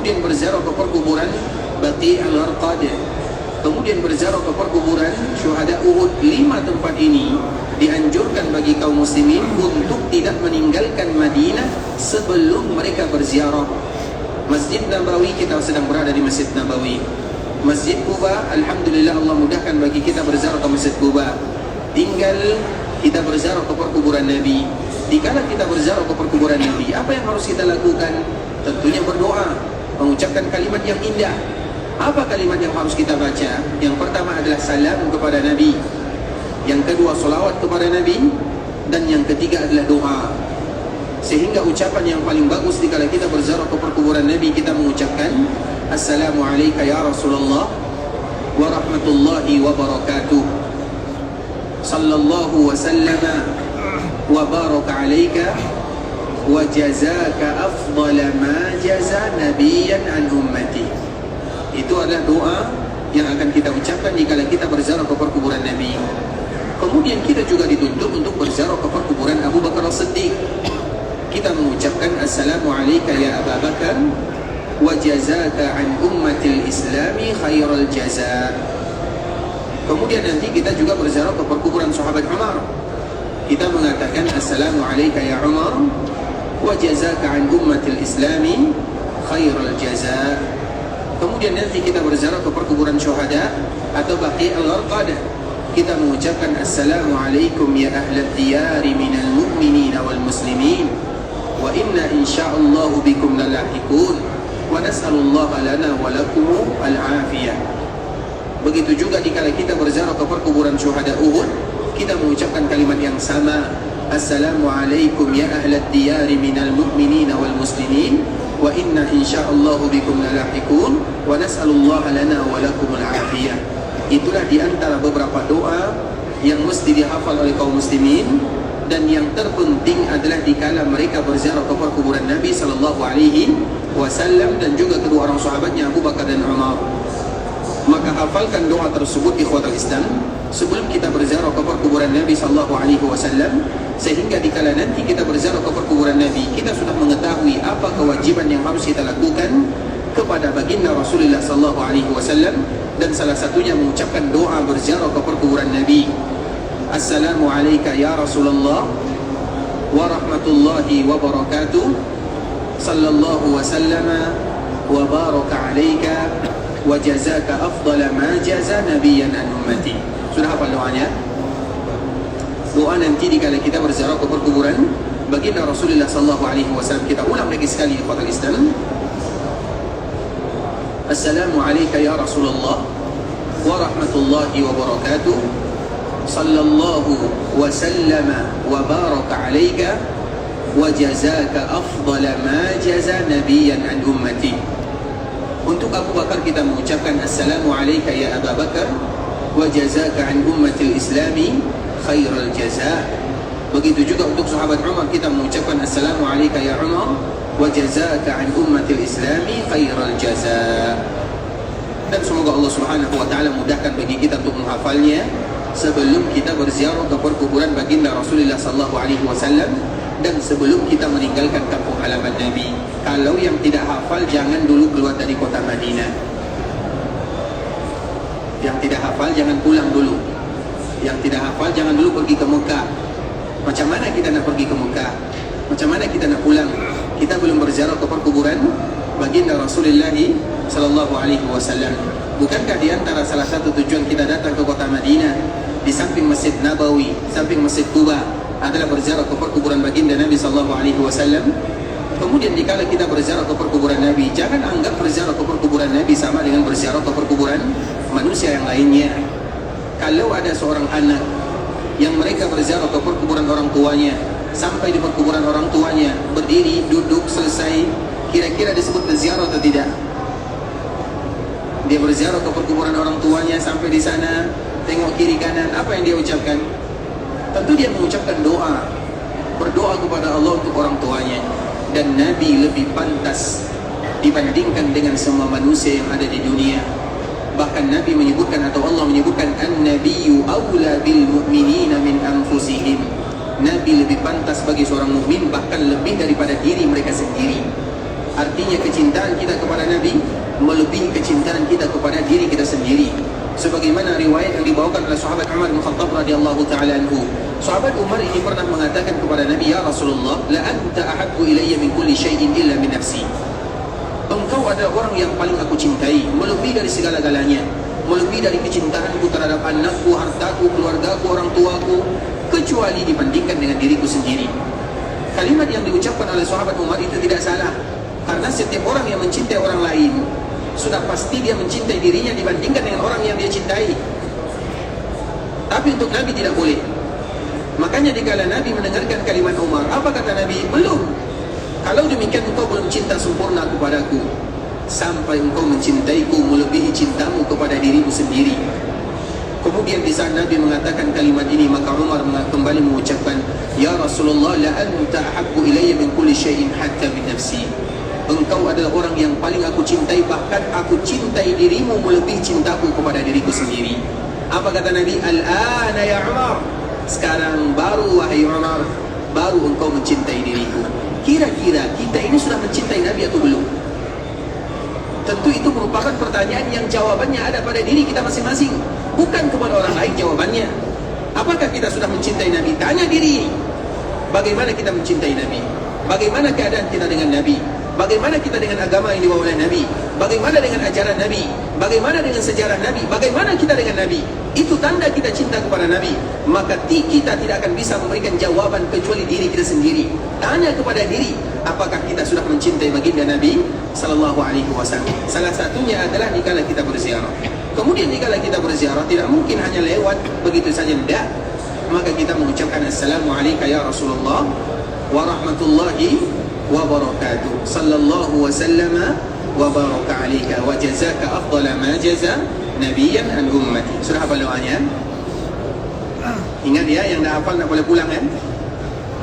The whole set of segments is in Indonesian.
kemudian berziarah ke perkuburan Baqi' al-Gharqad, kemudian berziarah ke perkuburan syuhada Uhud. 5 tempat ini dianjurkan bagi kaum muslimin untuk tidak meninggalkan Madinah sebelum mereka berziarah. Masjid Nabawi, kita sedang berada di Masjid Nabawi. Masjid Quba, alhamdulillah Allah mudahkan bagi kita berziarah ke Masjid Quba. Tinggal kita berziarah ke perkuburan Nabi. Dikala kita berziarah ke perkuburan Nabi, apa yang harus kita lakukan? Tentunya berdoa, mengucapkan kalimat yang indah. Apa kalimat yang harus kita baca? Yang pertama adalah salam kepada Nabi, yang kedua salawat kepada Nabi, dan yang ketiga adalah doa. Sehingga ucapan yang paling bagus dikala kita berziarah ke perkuburan Nabi, kita mengucapkan Assalamualaikum ya Rasulullah wa rahmatullahi wa barakatuh, sallallahu wa sallama wa baraka alaika wa jazaka afdala ma jaza nabiyan an ummati. Itu adalah doa yang akan kita ucapkan jika kita berziarah ke perkuburan Nabi. Kemudian kita juga dituntut untuk berziarah ke perkuburan Abu Bakar As-Siddiq. Kita mengucapkan Assalamualaikum ya Abu Bakar wa jazaka an ummatil islami khairal jaza. Kemudian nanti kita juga berziarah ke perkuburan sahabat Umar. Kita mengatakan Assalamualaikum ya Umar wa jazaka an ummatil islami khairal jaza. Kemudian nanti kita berziarah ke perkuburan syuhada atau Baqi' al-Gharqad. Kita mengucapkan Assalamualaikum ya ahlad diyari minal mu'minin wal muslimin wa inna insya'allahu bikum lalahiqun wa nas'alullaha lana wa lakum al-afiyah. Begitu juga dikala kita berziarah ke perkuburan syuhada Uhud, kita mengucapkan kalimat yang sama, Assalamualaikum ya ahlad diyari minal mu'minin wal muslimin wa inna insya'allahu bikum lalahiqun wa nas'alullaha lana wa lakum al-afiyah. Itulah di antara beberapa doa yang mesti dihafal oleh kaum muslimin, dan yang terpenting adalah dikala mereka berziarah ke perkuburan Nabi sallallahu alaihi wasallam dan juga kedua orang sahabatnya Abu Bakar dan Umar. Maka hafalkan doa tersebut ikhwatul Islam sebelum kita berziarah ke perkuburan Nabi sallallahu alaihi wasallam, sehingga dikala nanti kita berziarah ke perkuburan Nabi, kita sudah mengetahui apa kewajiban yang harus kita lakukan kepada baginda Rasulullah sallallahu alaihi wasallam, dan salah satunya mengucapkan doa berziarah ke perkuburan Nabi. Assalamualaikum ya Rasulullah wa rahmatullahi wa barakatuh, sallallahu wa sallama wa baraka alaika wa jazaka afdala ma jaza nabiyan an ummati. Sudah hafal doanya? Doa nanti dikala kita berziarah ke perkuburan baginda Rasulullah sallallahu alaihi wasallam. Kita ulang lagi sekali ikhwatul Islam. Assalamualaikum ya Rasulullah wa rahmatullahi wa barakatuh, sallallahu wa sallama wa baraka alaika wa jazaka afdala ma jaza nabiyan an ummati. Untuk Abu Bakar kita mengucapkan Assalamualaikum ya Abu Bakar wa jazaka an ummatil islami khairal jaza. Begitu juga untuk sahabat Umar kita mengucapkan Assalamualaikum ya Umar wa jazaka an ummatil islami khairal jaza. Dan semoga Allah Subhanahu wa taala mudahkan bagi kita untuk menghafalnya sebelum kita berziarah ke perkuburan baginda Rasulullah sallallahu alaihi wasallam dan sebelum kita meninggalkan kampung halaman Nabi. Kalau yang tidak hafal jangan dulu keluar dari kota Madinah. Yang tidak hafal jangan pulang dulu. Yang tidak hafal jangan dulu pergi ke Mekah. Macam mana kita nak pergi ke Mekah? Macam mana kita nak pulang? Kita belum berziarah ke perkuburan baginda Rasulullah sallallahu alaihi wasallam. Bukankah di antara salah satu tujuan kita datang ke kota Madinah, di samping Masjid Nabawi, samping Masjid Quba, adalah berziarah ke perkuburan baginda Nabi sallallahu alaihi wasallam? Kemudian dikala kita berziarah ke perkuburan Nabi, jangan anggap berziarah ke perkuburan Nabi sama dengan berziarah ke perkuburan manusia yang lainnya. Kalau ada seorang anak yang mereka berziarah ke perkuburan orang tuanya, sampai di perkuburan orang tuanya, berdiri, duduk, selesai, kira-kira disebut berziarah atau tidak? Dia berziarah ke perkuburan orang tuanya, sampai di sana, tengok kiri kanan, apa yang dia ucapkan? Tentu dia mengucapkan doa, berdoa kepada Allah untuk orang tuanya. Dan Nabi lebih pantas dibandingkan dengan semua manusia yang ada di dunia. Bahkan Nabi menyebutkan, atau Allah menyebutkan, An-Nabiyyu awla bil mu'minina min anfusihim. Nabi lebih pantas bagi seorang mukmin bahkan lebih daripada diri mereka sendiri. Artinya kecintaan kita kepada Nabi melebihi kecintaan kita kepada diri kita sendiri. Sebagaimana riwayat yang dibawakan oleh sahabat Umar bin Khattab radhiyallahu taala anhu. Sahabat Umar ini pernah mengatakan kepada Nabi, "Ya Rasulullah, la anta ahabbu ilayya min kulli syai'in illa min nafsi." Engkau adalah orang yang paling aku cintai, melebihi dari segala-galanya, melebihi dari kecintaanku terhadap anakku, hartaku, keluargaku, orang tuaku, kecuali dibandingkan dengan diriku sendiri. Kalimat yang diucapkan oleh sahabat Umar itu tidak salah, karena setiap orang yang mencintai orang lain sudah pasti dia mencintai dirinya dibandingkan dengan orang yang dia cintai. Tapi untuk Nabi tidak boleh. Makanya dikala Nabi mendengarkan kalimat Umar, apa kata Nabi? Belum. Kalau demikian engkau belum cinta sempurna kepadaku, sampai engkau mencintaiku melebihi cintamu kepada dirimu sendiri. Kemudian di saat Nabi mengatakan kalimat ini, maka Umar kembali mengucapkan, "Ya Rasulullah, la anta ahabbu ilayya min kulli syai'in hatta min nafsi." Engkau adalah orang yang paling aku cintai, bahkan aku cintai dirimu melebihi cintaku kepada diriku sendiri. Apa kata Nabi? Al-ana ya Umar. Sekarang baru wahai Umar, baru engkau mencintai diriku. Kira-kira kita ini sudah mencintai Nabi atau belum? Tentu itu merupakan pertanyaan yang jawabannya ada pada diri kita masing-masing, bukan kepada orang lain jawabannya. Apakah kita sudah mencintai Nabi? Tanya diri. Bagaimana kita mencintai Nabi? Bagaimana keadaan kita dengan Nabi? Bagaimana kita dengan agama yang dibawa oleh Nabi? Bagaimana dengan ajaran Nabi? Bagaimana dengan sejarah Nabi? Bagaimana kita dengan Nabi? Itu tanda kita cinta kepada Nabi. Maka kita tidak akan bisa memberikan jawaban kecuali diri kita sendiri. Tanya kepada diri, apakah kita sudah mencintai baginda Nabi sallallahu alaihi wasallam? Salah satunya adalah dikala kita berziarah. Kemudian dikala kita berziarah tidak mungkin hanya lewat begitu saja, tidak. Maka kita mengucapkan assalamualaikum ya Rasulullah wa rahmatullahi wa barakatuh. Sallallahu wasallama wa baraka alaika wa jazaka afdala ma jaza nabiyan an ummati. Sudah hafal doanya? Ingat ya, yang dah hafal nak boleh pulang kan?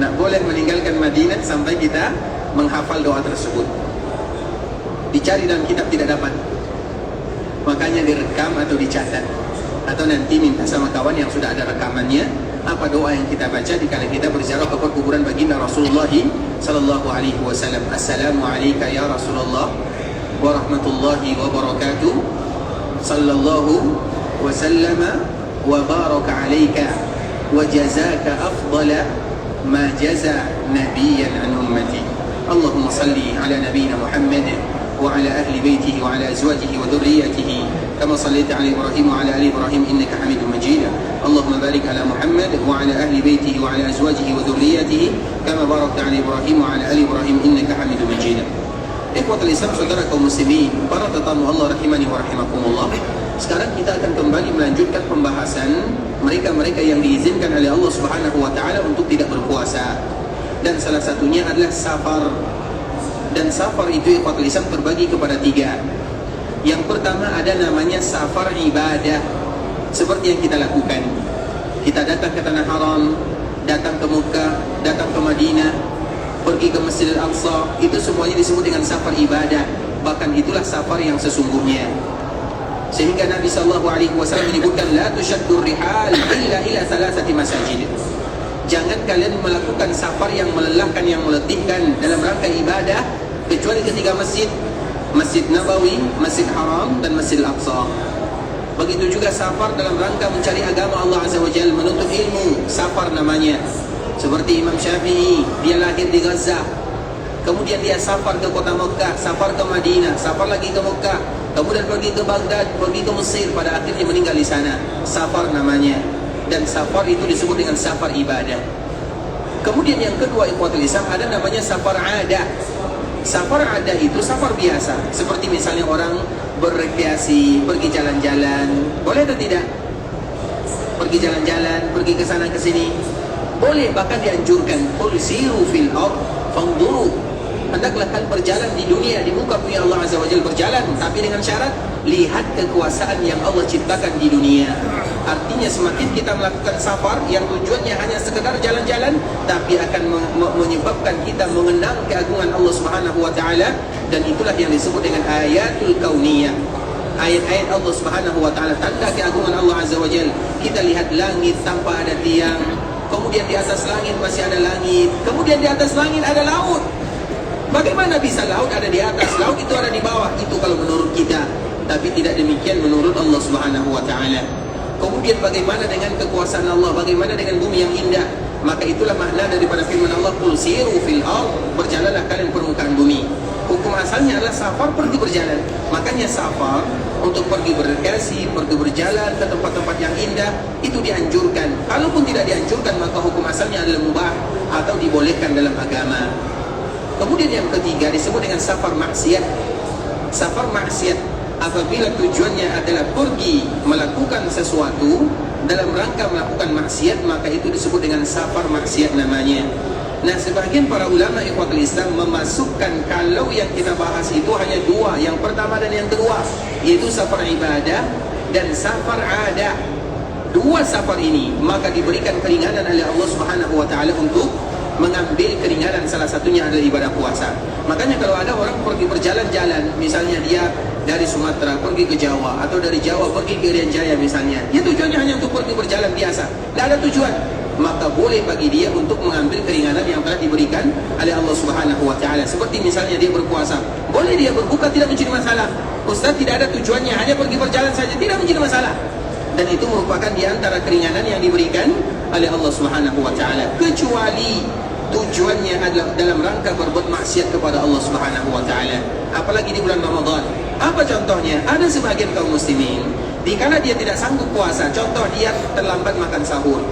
Nak boleh meninggalkan Madinah sampai kita menghafal doa tersebut. Dicari dalam kitab tidak dapat, makanya direkam atau dicatat, atau nanti minta sama kawan yang sudah ada rekamannya apa doa yang kita baca dikala kita berziarah ke kuburan baginda Rasulullah sallallahu alaihi wasallam. Assalamualaikum ya Rasulullah wa rahmatullahi wa barakatuh. Sallallahu wasallama wa baraka alaika wa jazaka afdala ma jaza nabiyan an ummati. Allahumma salli ala nabiyyina Muhammad wa ala ahli baitihi wa ala azwajihi wa dhurriyyatihi كما صليت على إبراهيم وعلى آل إبراهيم إنك حميد مجيد. اللهم بارك على محمد وعلى أهل بيته وعلى أزواجه وذريته كما باركت على إبراهيم وعلى آل إبراهيم إنك حميد مجيد. Ikhwatul Islam, saudara kaum muslimin, para tetamu Allah rahimani wa rahimakumullah. Sekarang kita akan kembali melanjutkan pembahasan mereka-mereka yang diizinkan oleh Allah Subhanahu wa taala untuk tidak berpuasa. Dan salah satunya adalah safar. Dan safar itu ikhwatul Islam terbagi kepada 3. Yang pertama ada namanya safar ibadah, seperti yang kita lakukan. Kita datang ke Tanah Haram, datang ke Mekah, datang ke Madinah, pergi ke Masjidil Aqsa, itu semuanya disebut dengan safar ibadah. Bahkan itulah safar yang sesungguhnya. Sehingga Nabi SAW menyebutkan la tushaddur rihal illa ila salasati masajid. Jangan kalian melakukan safar yang melelahkan, yang meletihkan dalam rangka ibadah, kecuali ketiga masjid: Masjid Nabawi, Masjid Haram, dan Masjid Al-Aqsa. Begitu juga safar dalam rangka mencari agama Allah Azza wa Jalla, menuntut ilmu, safar namanya. Seperti Imam Syafi'i, dia lahir di Gaza, kemudian dia safar ke kota Mekah, safar ke Madinah, safar lagi ke Mekah, kemudian pergi ke Baghdad, pergi ke Mesir, pada akhirnya meninggal di sana. Safar namanya. Dan safar itu disebut dengan safar ibadah. Kemudian yang kedua ikhwatul Islam, ada namanya safar adah. Safar ada itu safar biasa, seperti misalnya orang berrekreasi, pergi jalan-jalan, boleh atau tidak? Pergi jalan-jalan, pergi ke sana ke sini, boleh, bahkan dianjurkan. Qul siru fil ard fanzuru. Hendaklah kalian berjalan di dunia, di muka bumi Allah Azza wa Jalla berjalan, tapi dengan syarat lihat kekuasaan yang Allah ciptakan di dunia. Artinya semakin kita melakukan safar yang tujuannya hanya sekedar jalan-jalan, tapi akan menyebabkan kita mengenang keagungan Allah Subhanahu wa taala, dan itulah yang disebut dengan ayatul kauniyah. Ayat-ayat Allah Subhanahu wa taala, tanda keagungan Allah Azza wa Jalla. Kita lihat langit tanpa ada tiang, kemudian di atas langit masih ada langit, kemudian di atas langit ada laut. Bagaimana bisa laut ada di atas, laut itu ada di bawah? Itu kalau menurut kita, tapi tidak demikian menurut Allah Subhanahu wa taala. Kemudian bagaimana dengan kekuasaan Allah? Bagaimana dengan bumi yang indah? Maka itulah makna daripada firman Allah, qul siru fil ard, berjalanlah kalian permukaan bumi. Hukum asalnya adalah safar, pergi berjalan. Makanya safar untuk pergi berrekreasi, pergi berjalan ke tempat-tempat yang indah itu dianjurkan. Kalaupun tidak dianjurkan, maka hukum asalnya adalah mubah atau dibolehkan dalam agama. Kemudian yang ketiga disebut dengan safar maksiat. Safar maksiat apabila tujuannya adalah pergi melakukan sesuatu dalam rangka melakukan maksiat, maka itu disebut dengan safar maksiat namanya. Nah, sebagian para ulama ikhwatul Islam memasukkan kalau yang kita bahas itu hanya dua, yang pertama dan yang kedua, yaitu safar ibadah dan safar ada. Dua safar ini maka diberikan keringanan oleh Allah Subhanahu wa taala untuk mengambil keringanan, salah satunya adalah ibadah puasa. Makanya kalau ada orang pergi berjalan-jalan, misalnya dia dari Sumatera pergi ke Jawa, atau dari Jawa pergi ke Irian Jaya misalnya, dia tujuannya hanya untuk pergi berjalan biasa, tidak ada tujuan, maka boleh bagi dia untuk mengambil keringanan yang telah diberikan oleh Allah Subhanahu wa taala. Seperti misalnya dia berpuasa, boleh dia berbuka, tidak menjadi masalah. Ustaz, tidak ada tujuannya, hanya pergi berjalan saja, tidak menjadi masalah. Dan itu merupakan di antara keringanan yang diberikan oleh Allah Subhanahu wa taala, kecuali tujuannya adalah dalam rangka berbuat maksiat kepada Allah Subhanahu wa taala, apalagi di bulan Ramadan. Apa contohnya? Ada sebagian kaum muslimin dikala dia tidak sanggup puasa, contoh dia terlambat makan sahur.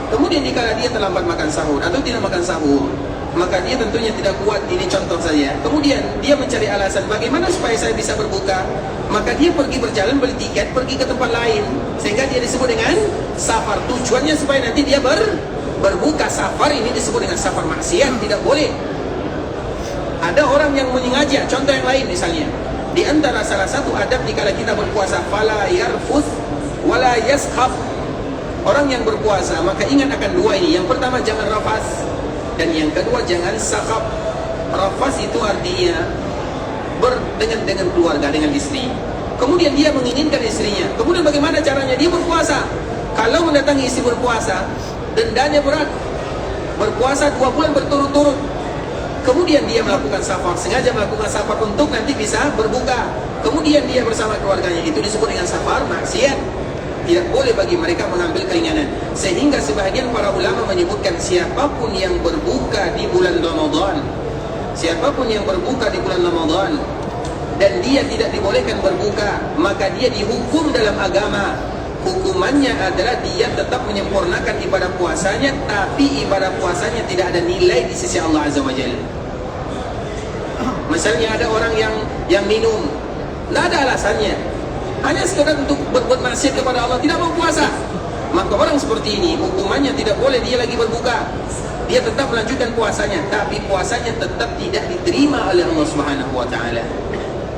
Kemudian dikala dia terlambat makan sahur atau tidak makan sahur, maka dia tentunya tidak kuat, ini contoh saja. Kemudian dia mencari alasan bagaimana supaya saya bisa berbuka, maka dia pergi berjalan, beli tiket, pergi ke tempat lain, sehingga dia disebut dengan safar. Tujuannya supaya nanti dia berbuka. Safar ini disebut dengan safar maksiat, tidak boleh. Ada orang yang menyengaja, contoh yang lain misalnya, di antara salah satu adab dikala kita berpuasa, fala yarfuth wala yaskhab. Orang yang berpuasa maka ingat akan dua ini. Yang pertama jangan rafas, dan yang kedua jangan sakhab. Rafas itu artinya dengan keluarga, dengan istri. Kemudian dia menginginkan istrinya. Kemudian bagaimana caranya? Dia berpuasa. Kalau mendatangi istri berpuasa, dendanya berat. Berpuasa 2 bulan berturut-turut. Kemudian dia melakukan safar, sengaja melakukan safar untuk nanti bisa berbuka. Kemudian dia bersama keluarganya, itu disebut dengan safar maksiat. Tidak boleh bagi mereka mengambil keringanan. Sehingga sebahagian para ulama menyebutkan siapapun yang berbuka di bulan Ramadan, siapapun yang berbuka di bulan Ramadan dan dia tidak dibolehkan berbuka, maka dia dihukum dalam agama. Hukumannya adalah dia tetap menyempurnakan ibadah puasanya, tapi ibadah puasanya tidak ada nilai di sisi Allah Azza wa Jalla. Misalnya ada orang yang minum, tidak ada alasannya, hanya sekedar untuk berbuat maksiat kepada Allah, tidak mau puasa, maka orang seperti ini hukumannya tidak boleh dia lagi berbuka. Dia tetap melanjutkan puasanya, tapi puasanya tetap tidak diterima oleh Allah Subhanahu wa taala.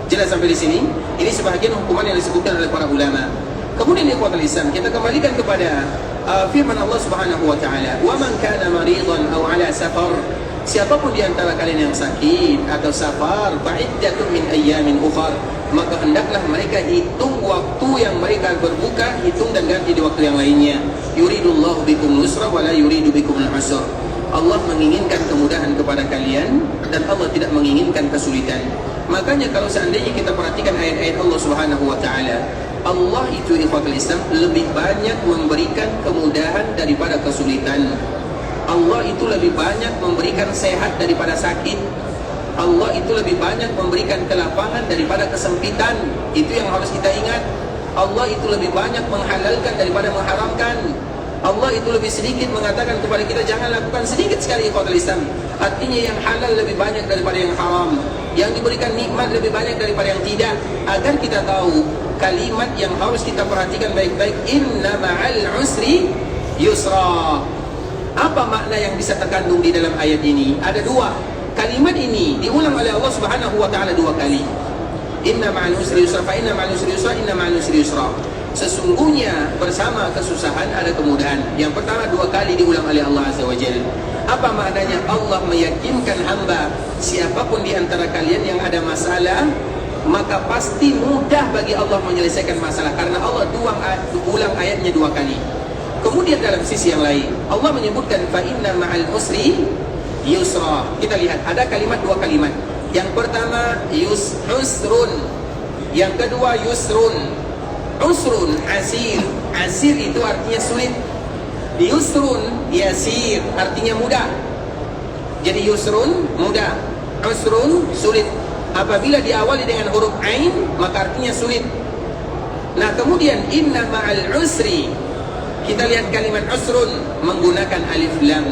Jelas sampai di sini? Ini sebahagian hukuman yang disebutkan oleh para ulama. Kemudian ikhwatul Islam, kita kembalikan kepada firman Allah Subhanahu wa taala, "Wa man kana maridan aw ala safar." Siapapun di antara kalian yang sakit atau safar, fa'iddatun min ayyamin ukhar, maka hendaklah mereka hitung waktu yang mereka berbuka, hitung dan ganti di waktu yang lainnya. Yuridullahu bikum nusra wa la yuridu bikum al-usra. Allah menginginkan kemudahan kepada kalian dan Allah tidak menginginkan kesulitan. Makanya kalau seandainya kita perhatikan ayat-ayat Allah Subhanahu wa taala, Allah itu ikhwatul Islam lebih banyak memberikan kemudahan daripada kesulitan. Allah itu lebih banyak memberikan sehat daripada sakit. Allah itu lebih banyak memberikan kelapangan daripada kesempitan. Itu yang harus kita ingat. Allah itu lebih banyak menghalalkan daripada mengharamkan. Allah itu lebih sedikit mengatakan kepada kita jangan lakukan, sedikit sekali ikhwatul Islam. Artinya yang halal lebih banyak daripada yang haram, yang diberikan nikmat lebih banyak daripada yang tidak. Agar kita tahu kalimat yang harus kita perhatikan baik-baik, inna ma'al usri yusra. Apa makna yang bisa terkandung di dalam ayat ini? Ada dua. Kalimat ini diulang oleh Allah Subhanahu wa taala 2 kali. Inna ma'al usri yusra, fa inna ma'al usri yusra, inna ma'al usri yusra. Sesungguhnya bersama kesusahan ada kemudahan. Yang pertama 2 kali diulang oleh Allah Azza wa Jalla. Apa maknanya? Allah meyakinkan hamba, siapapun di antara kalian yang ada masalah, maka pasti mudah bagi Allah menyelesaikan masalah, karena Allah ulang ayatnya 2 kali. Kemudian dalam sisi yang lain Allah menyebutkan fa inna ma'al usri yusra. Kita lihat ada kalimat, dua kalimat. Yang pertama usrun, yang kedua yusrun. Usrun asir, asir itu artinya sulit. Yusrun yasir, artinya mudah. Jadi yusrun mudah, usrun sulit. Apabila diawali dengan huruf ain maka artinya sulit. Nah kemudian inna ma'al usri, kita lihat kalimat usrun menggunakan alif lam.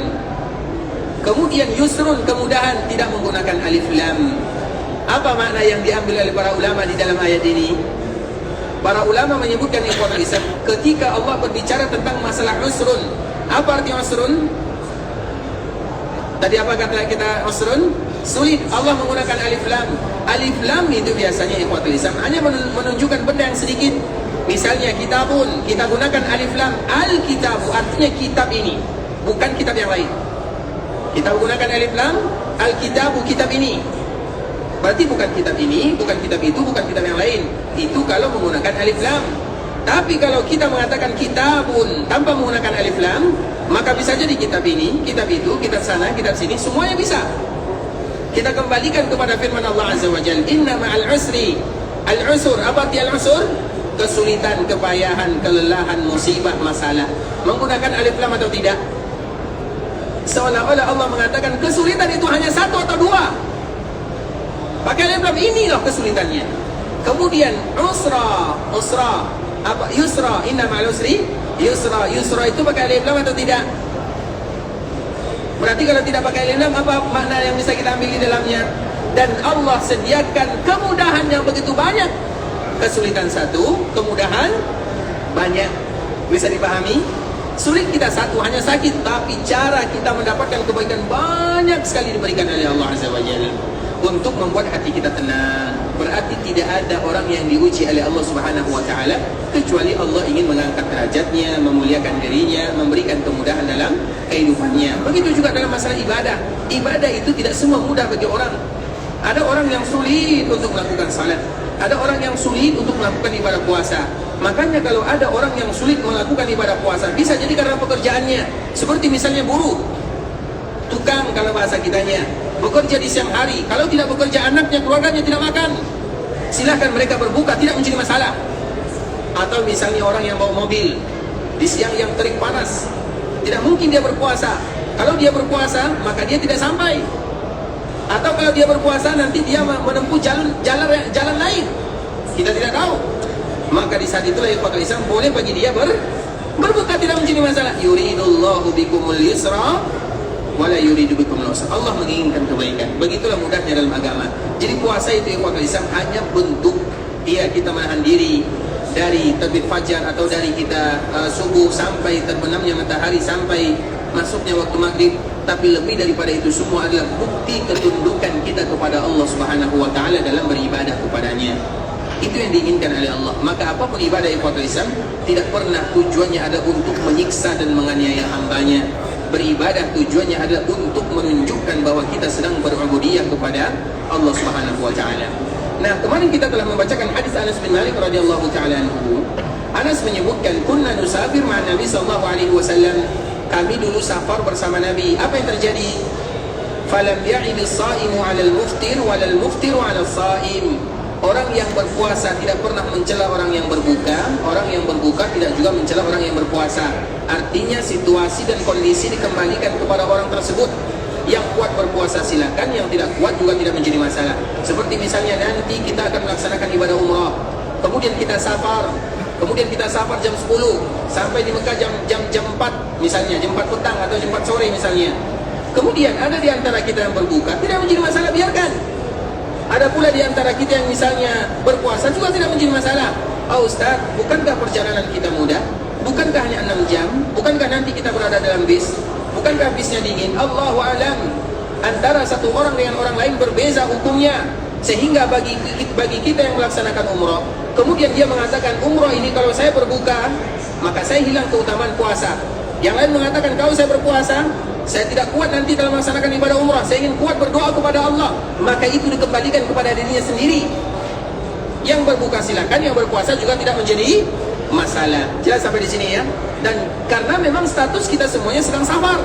Kemudian yusrun kemudahan tidak menggunakan alif lam. Apa makna yang diambil oleh para ulama di dalam ayat ini? Para ulama menyebutkan ikhwatul Islam, ketika Allah berbicara tentang masalah usrun, apa arti usrun? Tadi apa kata kita usrun? Sulit. Allah menggunakan alif lam. Alif lam itu biasanya ikhwatul Islam hanya menunjukkan benda yang sedikit. Misalnya kitabun, kita gunakan alif lam. Al-kitabu artinya kitab ini, bukan kitab yang lain. Kita gunakan alif lam, al-kitabu kitab ini. Berarti bukan kitab ini, bukan kitab itu, bukan kitab yang lain. Itu kalau menggunakan alif lam. Tapi kalau kita mengatakan kitabun tanpa menggunakan alif lam, maka bisa jadi kitab ini, kitab itu, kitab sana, kitab sini, semuanya bisa. Kita kembalikan kepada firman Allah Azza wa Jalla, inna ma'al usri. Al-usur, apa arti al-usur? Kesulitan, kepayahan, kelelahan, musibah, masalah. Menggunakan alif lam atau tidak? Seolah-olah Allah mengatakan kesulitan itu hanya satu atau dua. Pakai alif lam, inilah kesulitannya. Kemudian usra, usra, apa? Yusra, inna ma'al usri yusra. Yusra itu pakai alif lam atau tidak? Berarti kalau tidak pakai alif lam, apa makna yang bisa kita ambil di dalamnya? Dan Allah sediakan kemudahan yang begitu banyak. Kesulitan satu, kemudahan banyak. Bisa dipahami? Sulit kita satu, hanya sakit, tapi cara kita mendapatkan kebaikan banyak sekali diberikan oleh Allah Azza wa Jalla untuk membuat hati kita tenang. Berarti tidak ada orang yang diuji oleh Allah Subhanahu wa taala kecuali Allah ingin mengangkat derajatnya, memuliakan dirinya, memberikan kemudahan dalam kehidupannya. Begitu juga dalam masalah ibadah. Ibadah itu tidak semua mudah bagi orang. Ada orang yang sulit untuk melakukan salat, ada orang yang sulit untuk melakukan ibadah puasa. Makanya kalau ada orang yang sulit melakukan ibadah puasa, bisa jadi karena pekerjaannya. Seperti misalnya buruh, tukang kalau bahasa kitanya, bekerja di siang hari. Kalau tidak bekerja, anaknya, keluarganya tidak makan. Silahkan mereka berbuka, tidak menjadi masalah. Atau misalnya orang yang bawa mobil di siang yang terik panas, tidak mungkin dia berpuasa. Kalau dia berpuasa, maka dia tidak sampai. Atau kalau dia berpuasa, nanti dia menempuh jalan lain. Kita tidak tahu. Maka di saat itulah ikhwatul Islam boleh bagi dia berbuka, tidak menjadi masalah. Yuridullahu bikumul yusra wala yuridu bikumul usra. Allah menginginkan kebaikan. Begitulah mudahnya dalam agama. Jadi puasa itu ikhwatul Islam hanya bentuk kita menahan diri dari terbit fajar atau dari kita subuh sampai terbenamnya matahari, sampai masuknya waktu maghrib. Tapi lebih daripada itu semua adalah bukti ketundukan kita kepada Allah Subhanahu wa taala dalam beribadah kepadanya. Itu yang diinginkan oleh Allah. Maka apapun ibadah ikhwatul Islam tidak pernah tujuannya ada untuk menyiksa dan menganiaya hambanya. Beribadah tujuannya adalah untuk menunjukkan bahwa kita sedang berubudiyah kepada Allah Subhanahu wa taala. Nah, kemarin kita telah membacakan hadis Anas bin Malik radhiyallahu taala anhu. Anas menyebutkan kunna nusafir ma'an Nabi sallallahu alaihi wasallam. Kami dulu safar bersama Nabi. Apa yang terjadi? Falam ya'ib as-sa'imu 'ala al-muftir wa al-muftiru 'ala as-sa'im. Orang yang berpuasa tidak pernah mencela orang yang berbuka, orang yang berbuka tidak juga mencela orang yang berpuasa. Artinya situasi dan kondisi dikembalikan kepada orang tersebut. Yang kuat berpuasa silakan, yang tidak kuat juga tidak menjadi masalah. Seperti misalnya nanti kita akan melaksanakan ibadah umrah, kemudian kita safar jam 10 sampai di Mekah jam 4 misalnya, jam 4 petang atau jam 4 sore misalnya. Kemudian ada di antara kita yang berbuka, tidak menjadi masalah, biarkan. Ada pula di antara kita yang misalnya berpuasa juga tidak menjadi masalah. Oh Ustaz, bukankah perjalanan kita mudah? Bukankah hanya 6 jam? Bukankah nanti kita berada dalam bis? Bukankah bisnya dingin? Allahu alam. Antara satu orang dengan orang lain berbeza hukumnya. Sehingga bagi kita yang melaksanakan umrah, kemudian dia mengatakan umrah ini kalau saya berbuka, maka saya hilang keutamaan puasa. Yang lain mengatakan kalau saya berpuasa, saya tidak kuat nanti dalam melaksanakan ibadah umrah, saya ingin kuat berdoa kepada Allah. Maka itu dikembalikan kepada dirinya sendiri. Yang berbuka silakan, yang berpuasa juga tidak menjadi masalah. Jelas sampai di sini ya. Dan karena memang status kita semuanya sedang safar,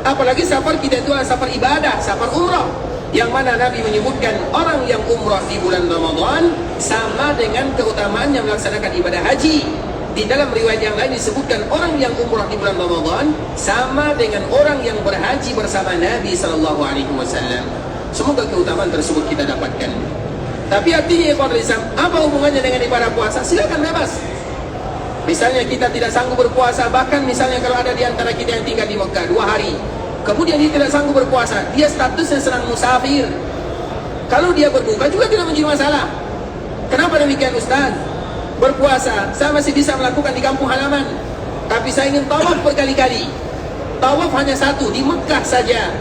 Apalagi safar kita itu adalah safar ibadah, safar umrah, yang mana Nabi menyebutkan orang yang umrah di bulan Ramadan sama dengan keutamaan yang melaksanakan ibadah haji. Di dalam riwayat yang lain disebutkan orang yang umrah di bulan Ramadan sama dengan orang yang berhaji bersama Nabi SAW. Semoga keutamaan tersebut kita dapatkan. Tapi artinya ikhwatul Islam, apa hubungannya dengan ibadah puasa? Silakan bebas. Misalnya kita tidak sanggup berpuasa, bahkan misalnya kalau ada di antara kita yang tinggal di Mekah 2 hari, kemudian dia tidak sanggup berpuasa, dia statusnya sedang musafir. Kalau dia berbuka juga tidak menjadi masalah. Kenapa demikian Ustaz? Berpuasa, saya masih bisa melakukan di kampung halaman, tapi saya ingin tawaf berkali-kali. Tawaf hanya satu, di Mekah saja,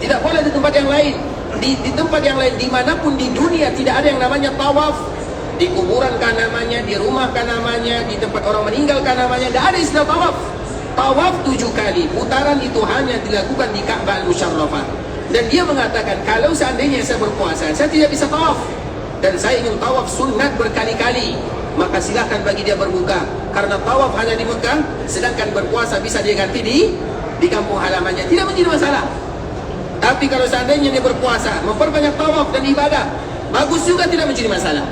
tidak boleh di tempat yang lain. Di tempat yang lain, dimanapun di dunia tidak ada yang namanya tawaf. Di kuburan kan namanya, di rumah kan namanya, di tempat orang meninggal kan namanya, tidak ada istilah tawaf. Tawaf 7 kali, putaran itu hanya dilakukan di Ka'bah Al-Musyarrafah. Dan dia mengatakan, kalau seandainya saya berpuasa, saya tidak bisa tawaf, dan saya ingin tawaf sunat berkali-kali, maka silahkan bagi dia berbuka. Karena tawaf hanya di Mekah, sedangkan berpuasa bisa dia ganti di kampung halamannya, tidak menjadi masalah. Tapi kalau seandainya dia berpuasa, memperbanyak tawaf dan ibadah, bagus juga, tidak menjadi masalah.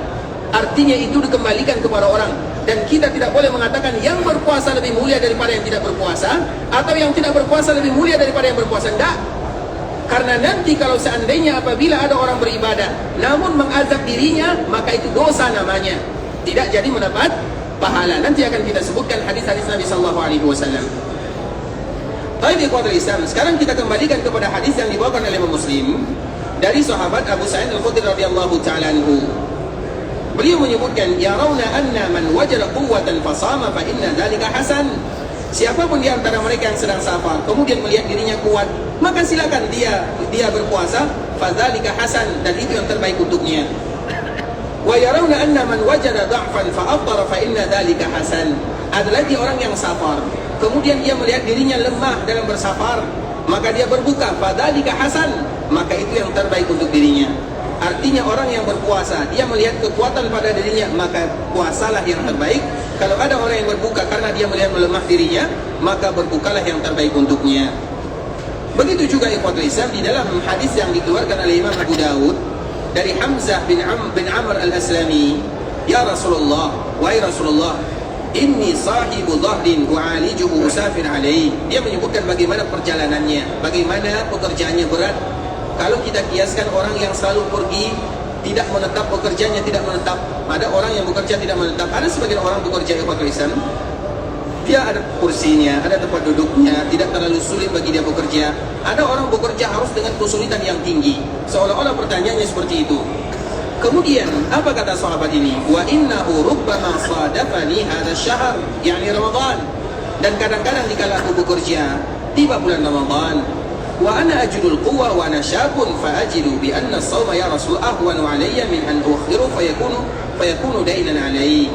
Artinya itu dikembalikan kepada orang. Dan kita tidak boleh mengatakan yang berpuasa lebih mulia daripada yang tidak berpuasa, atau yang tidak berpuasa lebih mulia daripada yang berpuasa. Tidak. Karena nanti kalau seandainya apabila ada orang beribadah namun mengazab dirinya, maka itu dosa namanya, tidak jadi mendapat pahala. Nanti akan kita sebutkan hadis-hadis Nabi SAW. Baik ikhwatul Islam, sekarang kita kembalikan kepada hadis yang dibawakan oleh Imam Muslim dari sahabat Abu Sa'id Al-Khudri radhiyallahu ta'ala anhu. Beliau menyebutkan, yarawna anna man wajada quwwatan fasama fa inna dzalika hasan. Siapapun di antara mereka yang sedang safar kemudian melihat dirinya kuat, maka silakan dia berpuasa, fa dzalika hasan, dan itu yang terbaik untuknya. Wa yarawna anna man wajada dha'fan fa afṭara fa inna dzalika hasan. Ada lagi orang yang safar, kemudian dia melihat dirinya lemah dalam bersafar, maka dia berbuka, fa dzalika hasan, maka itu yang terbaik untuk dirinya. Artinya orang yang berpuasa, dia melihat kekuatan pada dirinya, maka puasalah yang terbaik. Kalau ada orang yang berbuka karena dia melihat melemah dirinya, maka berbukalah yang terbaik untuknya. Begitu juga ikhwatul Islam, di dalam hadis yang dikeluarkan oleh Imam Abu Dawud dari Hamzah bin Amr al-Aslami, ya Rasulullah, wahai Rasulullah, inni sahibu dhahrin u'alijuhu usafir alaih. Dia menyebutkan bagaimana perjalanannya, bagaimana pekerjaannya berat. Kalau kita kiaskan orang yang selalu pergi, tidak menetap, pekerjaannya tidak menetap. Ada orang yang bekerja tidak menetap. Ada sebagian orang bekerja ikhwatul Islam, dia ada kursinya, ada tempat duduknya, tidak terlalu sulit bagi dia bekerja. Ada orang bekerja harus dengan kesulitan yang tinggi, seolah-olah pertanyaannya seperti itu. Kemudian apa kata sahabat ini? Wa innahu rubbama sadafani hadha syahr, yakni Ramadan. Dan kadang-kadang dikala aku bekerja, tiba bulan Ramadan, wa ana ajidul quwwa wa ana syabun fa ajidu bi anna as-sawma ya Rasul ahwanu alayya min an ukhiru fayakunu dainan alayhi.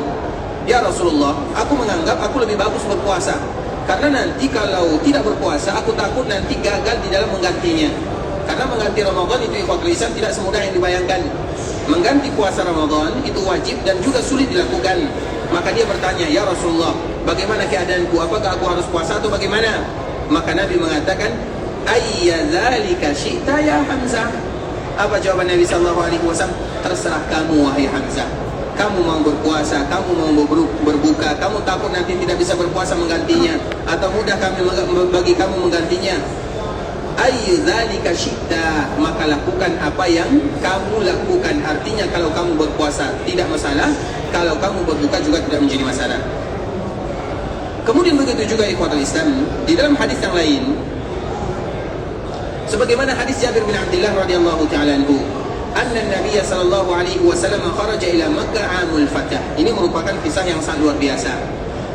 Ya Rasulullah, aku menganggap aku lebih bagus berpuasa, karena nanti kalau tidak berpuasa aku takut nanti gagal di dalam menggantinya. Karena mengganti Ramadan itu ikhwatul Islam tidak semudah yang dibayangkan. Mengganti puasa Ramadan itu wajib dan juga sulit dilakukan. Maka dia bertanya, ya Rasulullah, bagaimana keadaanku? Apakah aku harus puasa atau bagaimana? Maka Nabi mengatakan, ayya dzalika syi'ta ya Hamzah. Apa jawaban Nabi SAW? Terserah kamu wahai Hamzah. Kamu mau berpuasa, kamu mau berbuka, kamu takut nanti tidak bisa berpuasa menggantinya, atau mudah bagi kamu menggantinya. Ayyu dzalika syi'ta, maka lakukan apa yang kamu lakukan. Artinya kalau kamu berpuasa tidak masalah, kalau kamu berbuka juga tidak menjadi masalah. Kemudian begitu juga ikhwatul Islam, di dalam hadis yang lain, sebagaimana hadis Jabir bin Abdullah radhiyallahu ta'ala anhu, anna Nabi sallallahu alaihi wasallam kharaja ila Makkah amul Fath. Ini merupakan kisah yang sangat luar biasa,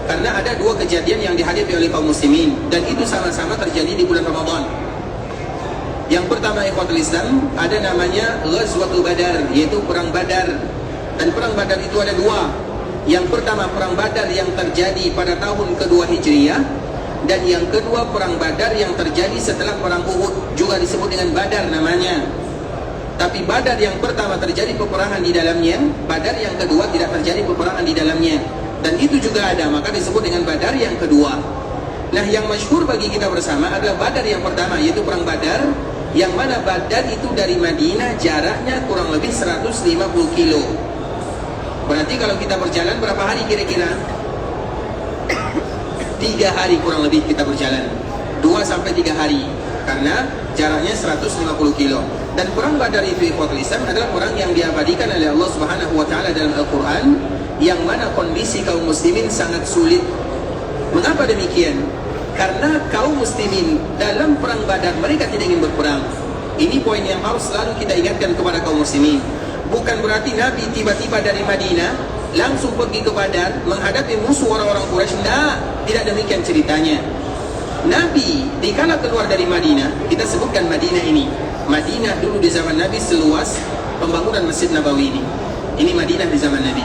karena ada dua kejadian yang dihadapi oleh kaum muslimin, dan itu sama-sama terjadi di bulan Ramadan. Yang pertama ikhwatul Islam, ada namanya Ghazwatul Badar, yaitu perang Badar. Dan perang Badar itu ada dua. Yang pertama perang Badar yang terjadi pada tahun kedua Hijriah, dan yang kedua perang Badar yang terjadi setelah perang Uhud, juga disebut dengan Badar namanya. Tapi Badar yang pertama terjadi peperangan di dalamnya, Badar yang kedua tidak terjadi peperangan di dalamnya. Dan itu juga ada, maka disebut dengan Badar yang kedua. Nah, yang masyhur bagi kita bersama adalah Badar yang pertama, yaitu perang Badar, yang mana Badar itu dari Madinah jaraknya kurang lebih 150 kilo. Berarti kalau kita berjalan berapa hari kira-kira? 3 hari kurang lebih kita berjalan, 2 sampai 3 hari, karena jaraknya 150 kilo. Dan perang Badar itu ikhwatul Islam adalah perang yang diabadikan oleh Allah Subhanahu wa taala dalam Al-Qur'an, yang mana kondisi kaum muslimin sangat sulit. Mengapa demikian? Karena kaum muslimin dalam perang Badar mereka tidak ingin berperang. Ini poin yang harus selalu kita ingatkan kepada kaum muslimin. Bukan berarti Nabi tiba-tiba dari Madinah langsung pergi ke Badar menghadapi musuh orang-orang Quraisy. Nah, tidak demikian ceritanya. Nabi dikala keluar dari Madinah, kita sebutkan Madinah ini. Madinah dulu di zaman Nabi seluas pembangunan Masjid Nabawi ini. Ini Madinah di zaman Nabi.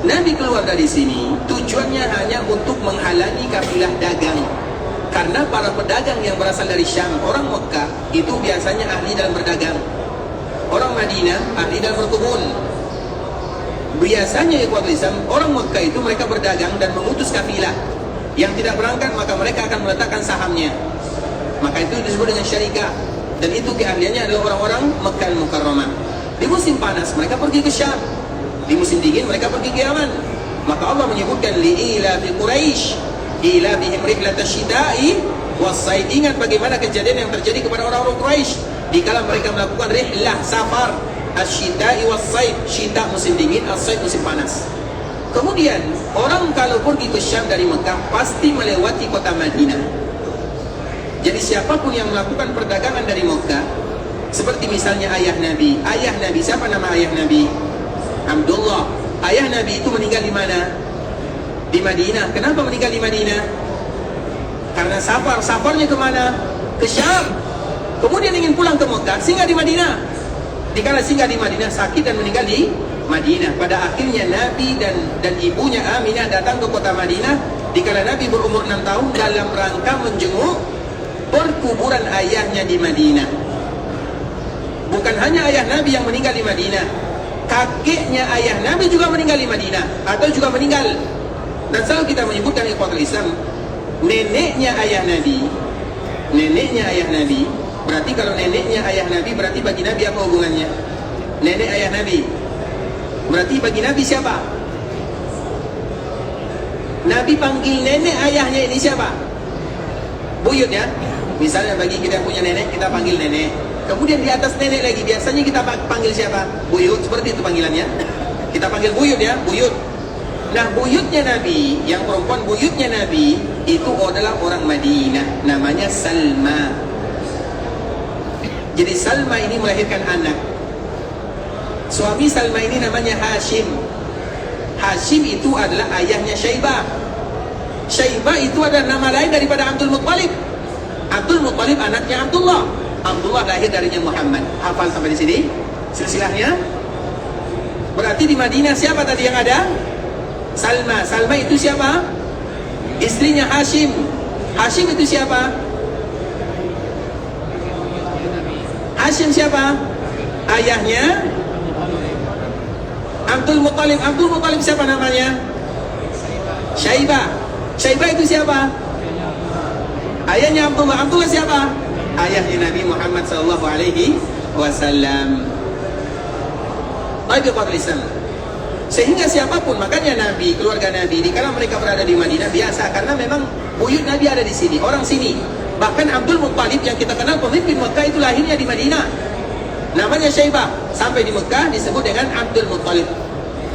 Nabi keluar dari sini tujuannya hanya untuk menghalangi kafilah dagang. Karena para pedagang yang berasal dari Syam, orang Mekah itu biasanya ahli dalam berdagang. Orang Madinah ahli dalam berkebun. Biasanya ikhwatul Islam, orang Mekah itu mereka berdagang dan mengutus kafilah. Yang tidak berangkat maka mereka akan meletakkan sahamnya. Maka itu disebut dengan syarikah. Dan itu keahliannya adalah orang-orang Mekah Al-Mukarramah. Di musim panas mereka pergi ke Syam. Di musim dingin mereka pergi ke Yaman. Maka Allah menyebutkan li'ilafi Quraisy ilafihim rihlatash syita'i was-said. Ingat bagaimana kejadian yang terjadi kepada orang-orang Quraisy dikala mereka melakukan rihlah safar asy-syita'i was-said. Syita musim dingin, as-said musim panas. Kemudian orang kalau pergi ke Syam dari Mekah pasti melewati kota Madinah. Jadi siapapun yang melakukan perdagangan dari Mekah, seperti misalnya ayah Nabi. Ayah Nabi, siapa nama ayah Nabi? Abdullah. Ayah Nabi itu meninggal di mana? Di Madinah. Kenapa meninggal di Madinah? Karena safar. Safarnya kemana? Ke Syam. Kemudian ingin pulang ke Mekah, singgah di Madinah. Dikala singgah di Madinah sakit dan meninggal di Madinah. Pada akhirnya Nabi dan ibunya Aminah datang ke kota Madinah dikala Nabi berumur 6 tahun dalam rangka menjenguk perkuburan ayahnya di Madinah. Bukan hanya ayah Nabi yang meninggal di Madinah, kakeknya ayah Nabi juga meninggal di Madinah atau juga meninggal. Dan selalu kita menyebutkan ikhwatul Islam, neneknya ayah Nabi, berarti kalau neneknya ayah Nabi berarti bagi Nabi apa hubungannya? Nenek ayah Nabi berarti bagi Nabi siapa? Nabi panggil nenek ayahnya ini siapa? Buyut ya. Misalnya bagi kita punya nenek, kita panggil nenek. Kemudian di atas nenek lagi biasanya kita panggil siapa? Buyut, seperti itu panggilannya. Kita panggil buyut ya, buyut. Nah, buyutnya Nabi, yang perempuan buyutnya Nabi itu adalah orang Madinah, namanya Salma. Jadi Salma ini melahirkan anak. Suami Salma ini namanya Hashim. Hashim itu adalah ayahnya Syaibah. Syaibah itu adalah nama lain daripada Abdul Muttalib. Abdul Muttalib anaknya Abdullah. Abdullah lahir darinya Muhammad. Hafal sampai di sini silsilahnya? Berarti di Madinah siapa tadi yang ada? Salma. Salma itu siapa? Istrinya Hashim. Hashim itu siapa? Hashim siapa? Ayahnya Abdul Muttalib. Abdul Muttalib siapa namanya? Syaibah. Syaibah itu siapa? Ayahnya Abdullah. Abdullah siapa? Ayahnya Nabi Muhammad sallallahu alaihi wasallam. Baik kepada Islam. Sehingga siapapun, makanya Nabi, keluarga Nabi, dikala mereka berada di Madinah biasa, karena memang buyut Nabi ada di sini, orang sini. Bahkan Abdul Muttalib yang kita kenal pemimpin Mekah itu lahirnya di Madinah. Namanya Syaibah. Sampai di Mekah disebut dengan Abdul Muttalib.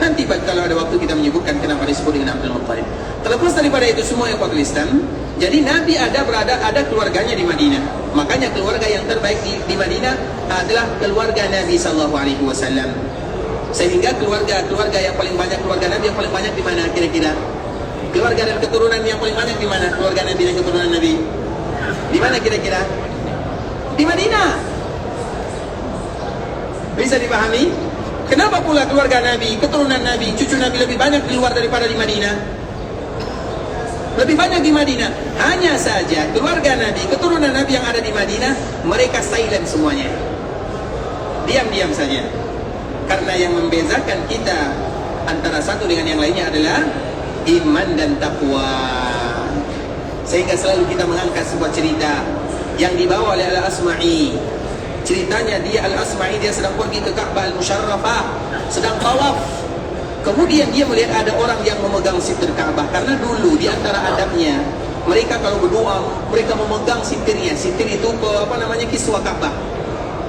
Nanti kalau ada waktu kita menyebutkan kenapa disebut dengan Abdul Muttalib. Terlepas daripada itu semua yang kepada Islam, jadi Nabi ada keluarganya di Madinah. Makanya keluarga yang terbaik di Madinah adalah keluarga Nabi sallallahu alaihi wasallam. Sehingga keluarga yang paling banyak, keluarga Nabi yang paling banyak di mana kira-kira? Keluarga dan keturunan yang paling banyak di mana? Keluarga Nabi dan keturunan Nabi. Di mana kira-kira? Di Madinah. Bisa dipahami? Kenapa pula keluarga Nabi, keturunan Nabi, cucu Nabi lebih banyak di luar daripada di Madinah? Lebih banyak di Madinah. Hanya saja keluarga Nabi, keturunan Nabi yang ada di Madinah, mereka silent semuanya. Diam-diam saja. Karena yang membezakan kita antara satu dengan yang lainnya adalah iman dan takwa. Sehingga selalu kita mengangkat sebuah cerita yang dibawa oleh Al-Asma'i. Ceritanya dia Al-Asma'i, dia sedang pergi ke Ka'bah Al-Musharrafah, sedang tawaf. Kemudian dia melihat ada orang yang memegang sitir Ka'bah. Karena dulu di antara adabnya, mereka kalau berdoa, mereka memegang sitirnya. Sitir itu kiswa Ka'bah.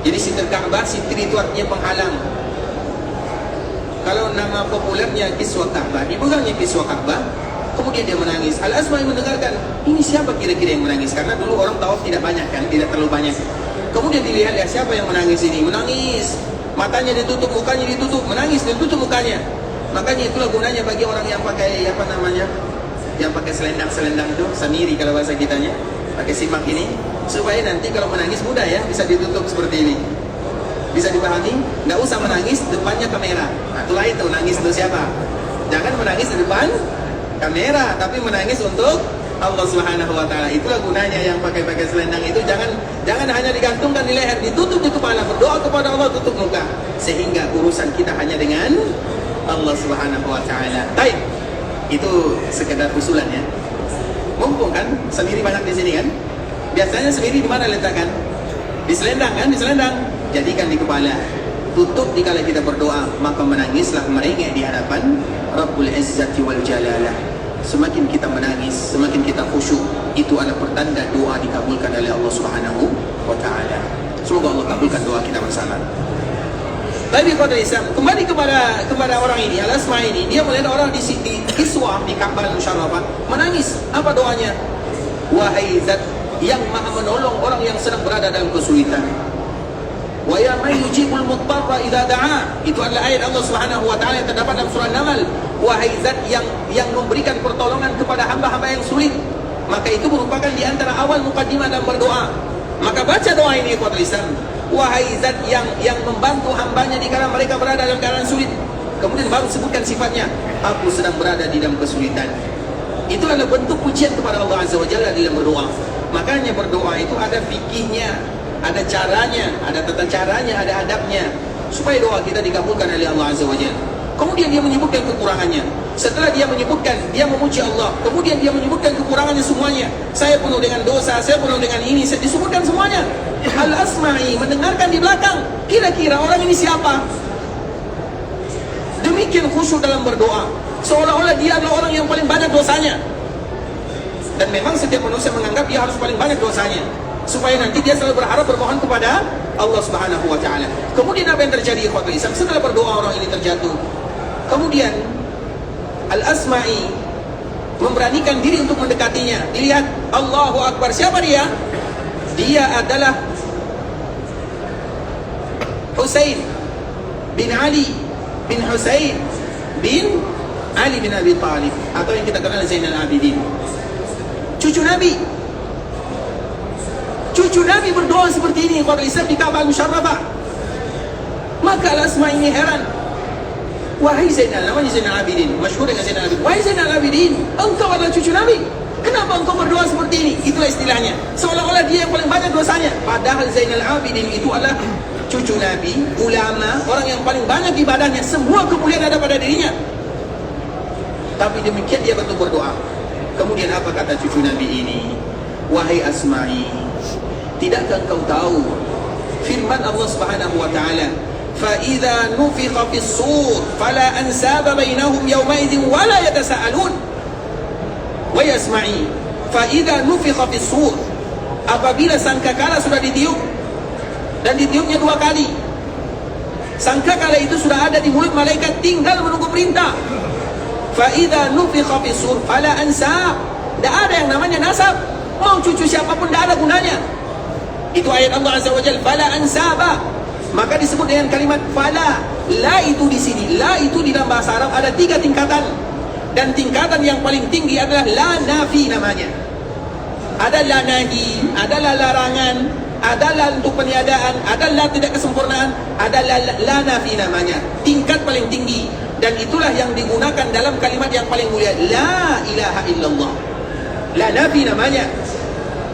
Jadi sitir Ka'bah, sitir itu artinya penghalang. Kalau nama populernya kiswa Ka'bah, dipegangnya kiswa Ka'bah. Kemudian dia menangis. Al-Asma'i mendengarkan, ini siapa kira-kira yang menangis? Karena dulu orang tawaf tidak banyak kan, tidak terlalu banyak. Kemudian dilihat, ya siapa yang menangis ini? Menangis, matanya ditutup, mukanya ditutup, menangis dan tutup mukanya. Makanya itulah gunanya bagi orang yang pakai yang pakai selendang itu, samiri kalau bahasa kitanya, pakai simak ini, supaya nanti kalau menangis mudah ya, bisa ditutup seperti ini. Bisa dipahami? Nggak usah menangis depannya kamera. Nah, itulah itu, nangis untuk siapa? Jangan menangis di depan kamera, tapi menangis untuk Allah Subhanahu wa taala. Itulah gunanya yang pakai selendang itu, jangan hanya digantungkan di leher, ditutup di kepala, berdoa kepada Allah, tutup muka. Sehingga urusan kita hanya dengan Allah Subhanahu wa taala. Baik. Itu sekedar usulan ya. Mumpung kan semiri banyak di sini kan? Biasanya semiri di mana letakkan? Di selendang kan? Di selendang. Jadikan di kepala. Tutup dikala kita berdoa, maka menangislah merengek di hadapan Rabbul Izzati wal Jalalah. Semakin kita menangis, semakin kita khusyuk, itu adalah pertanda doa dikabulkan oleh Allah Subhanahu wa taala. Semoga Allah kabulkan doa kita bersama. Tapi pada Islam, kembali kepada orang ini, Al-Asma'i ini, dia melihat orang di kiswah di Ka'bah Al-Musharrafah menangis. Apa doanya? Wahai Zat yang Maha menolong orang yang sedang berada dalam kesulitan. Wa ya may yujibul muttarra idza da'a. Itu adalah ayat Allah Subhanahu wa taala yang terdapat dalam surah An-Naml. Wahai Zat yang memberikan pertolongan kepada hamba-hamba yang sulit. Maka itu merupakan di antara awal mukadimah dalam berdoa. Maka baca doa ini ikhwatul Islam. Wahai Zat yang membantu hambanya di kala mereka berada dalam keadaan sulit. Kemudian baru sebutkan sifatnya, aku sedang berada di dalam kesulitan. Itu adalah bentuk pujian kepada Allah Azza wa Jalla dalam berdoa. Makanya berdoa itu ada fikihnya, ada caranya, ada tata caranya, ada adabnya, supaya doa kita dikabulkan oleh Allah Azza wa Jalla. Kemudian dia menyebutkan kekurangannya. Setelah dia menyebutkan, dia memuji Allah. Kemudian dia menyebutkan kekurangannya semuanya. Saya penuh dengan dosa, saya penuh dengan ini, saya disebutkan semuanya. Al-Asma'i mendengarkan di belakang, kira-kira orang ini siapa? Demikian khusyuk dalam berdoa, seolah-olah dia adalah orang yang paling banyak dosanya. Dan memang setiap manusia menganggap dia harus paling banyak dosanya, supaya nanti dia selalu berharap bermohon kepada Allah Subhanahu wa taala. Kemudian apa yang terjadi ikhwatul Islam? Setelah berdoa orang ini terjatuh. Kemudian Al-Asma'i memberanikan diri untuk mendekatinya. Dilihat, Allahu Akbar. Siapa dia? Dia adalah Husain bin Ali bin Husain bin Ali bin Abi Talib, atau yang kita kenal Zainal Abidin, cucu Nabi. Cucu Nabi berdoa seperti ini kepada Islam di Ka'bah Al-Musharrafah. Maka Al-Asma'i ini heran. Wahai Zainal, namanya Zainal Abidin, masyhur dengan Zainal Abidin. Wahai Zainal Abidin, engkau adalah cucu Nabi. Kenapa engkau berdoa seperti ini? Itulah istilahnya, seolah-olah dia yang paling banyak dosanya. Padahal Zainal Abidin itu adalah cucu Nabi, ulama, orang yang paling banyak ibadahnya. Semua kemuliaan ada pada dirinya. Tapi demikian dia betul berdoa. Kemudian apa kata cucu Nabi ini? Wahai Asma'i, tidakkah engkau tahu firman Allah Subhanahu wa taala, فَإِذَا نُفِخَ فِي الصُّورِ فَلَا أَنْسَابَ بَيْنَهُمْ يَوْمَئِذٍ وَلَا يَتَسَاءَلُونَ. Wahai Asma'i, فَإِذَا نُفِخَ فِي الصُّورِ, apabila sangkakala sudah ditiup, dan ditiupnya 2 kali, sangkakala itu sudah ada di mulut malaikat, tinggal menunggu perintah. فَإِذَا نُفِخَ فِي الصُّورِ فَلَا أَنْسَابَ, tidak ada yang namanya nasab. Mau cucu siapapun tidak ada gunanya. Itu ayat Allah Azza wa Jalla, fala ansaba. Maka disebut dengan kalimat fala. La itu di sini, la itu di dalam bahasa Arab ada 3 tingkatan. Dan tingkatan yang paling tinggi adalah la nafi namanya. Ada la nahi, ada la larangan, ada la untuk peniadaan, ada la tidak kesempurnaan, ada la nafi namanya. Tingkat paling tinggi. Dan itulah yang digunakan dalam kalimat yang paling mulia, la ilaha illallah. La nafi namanya.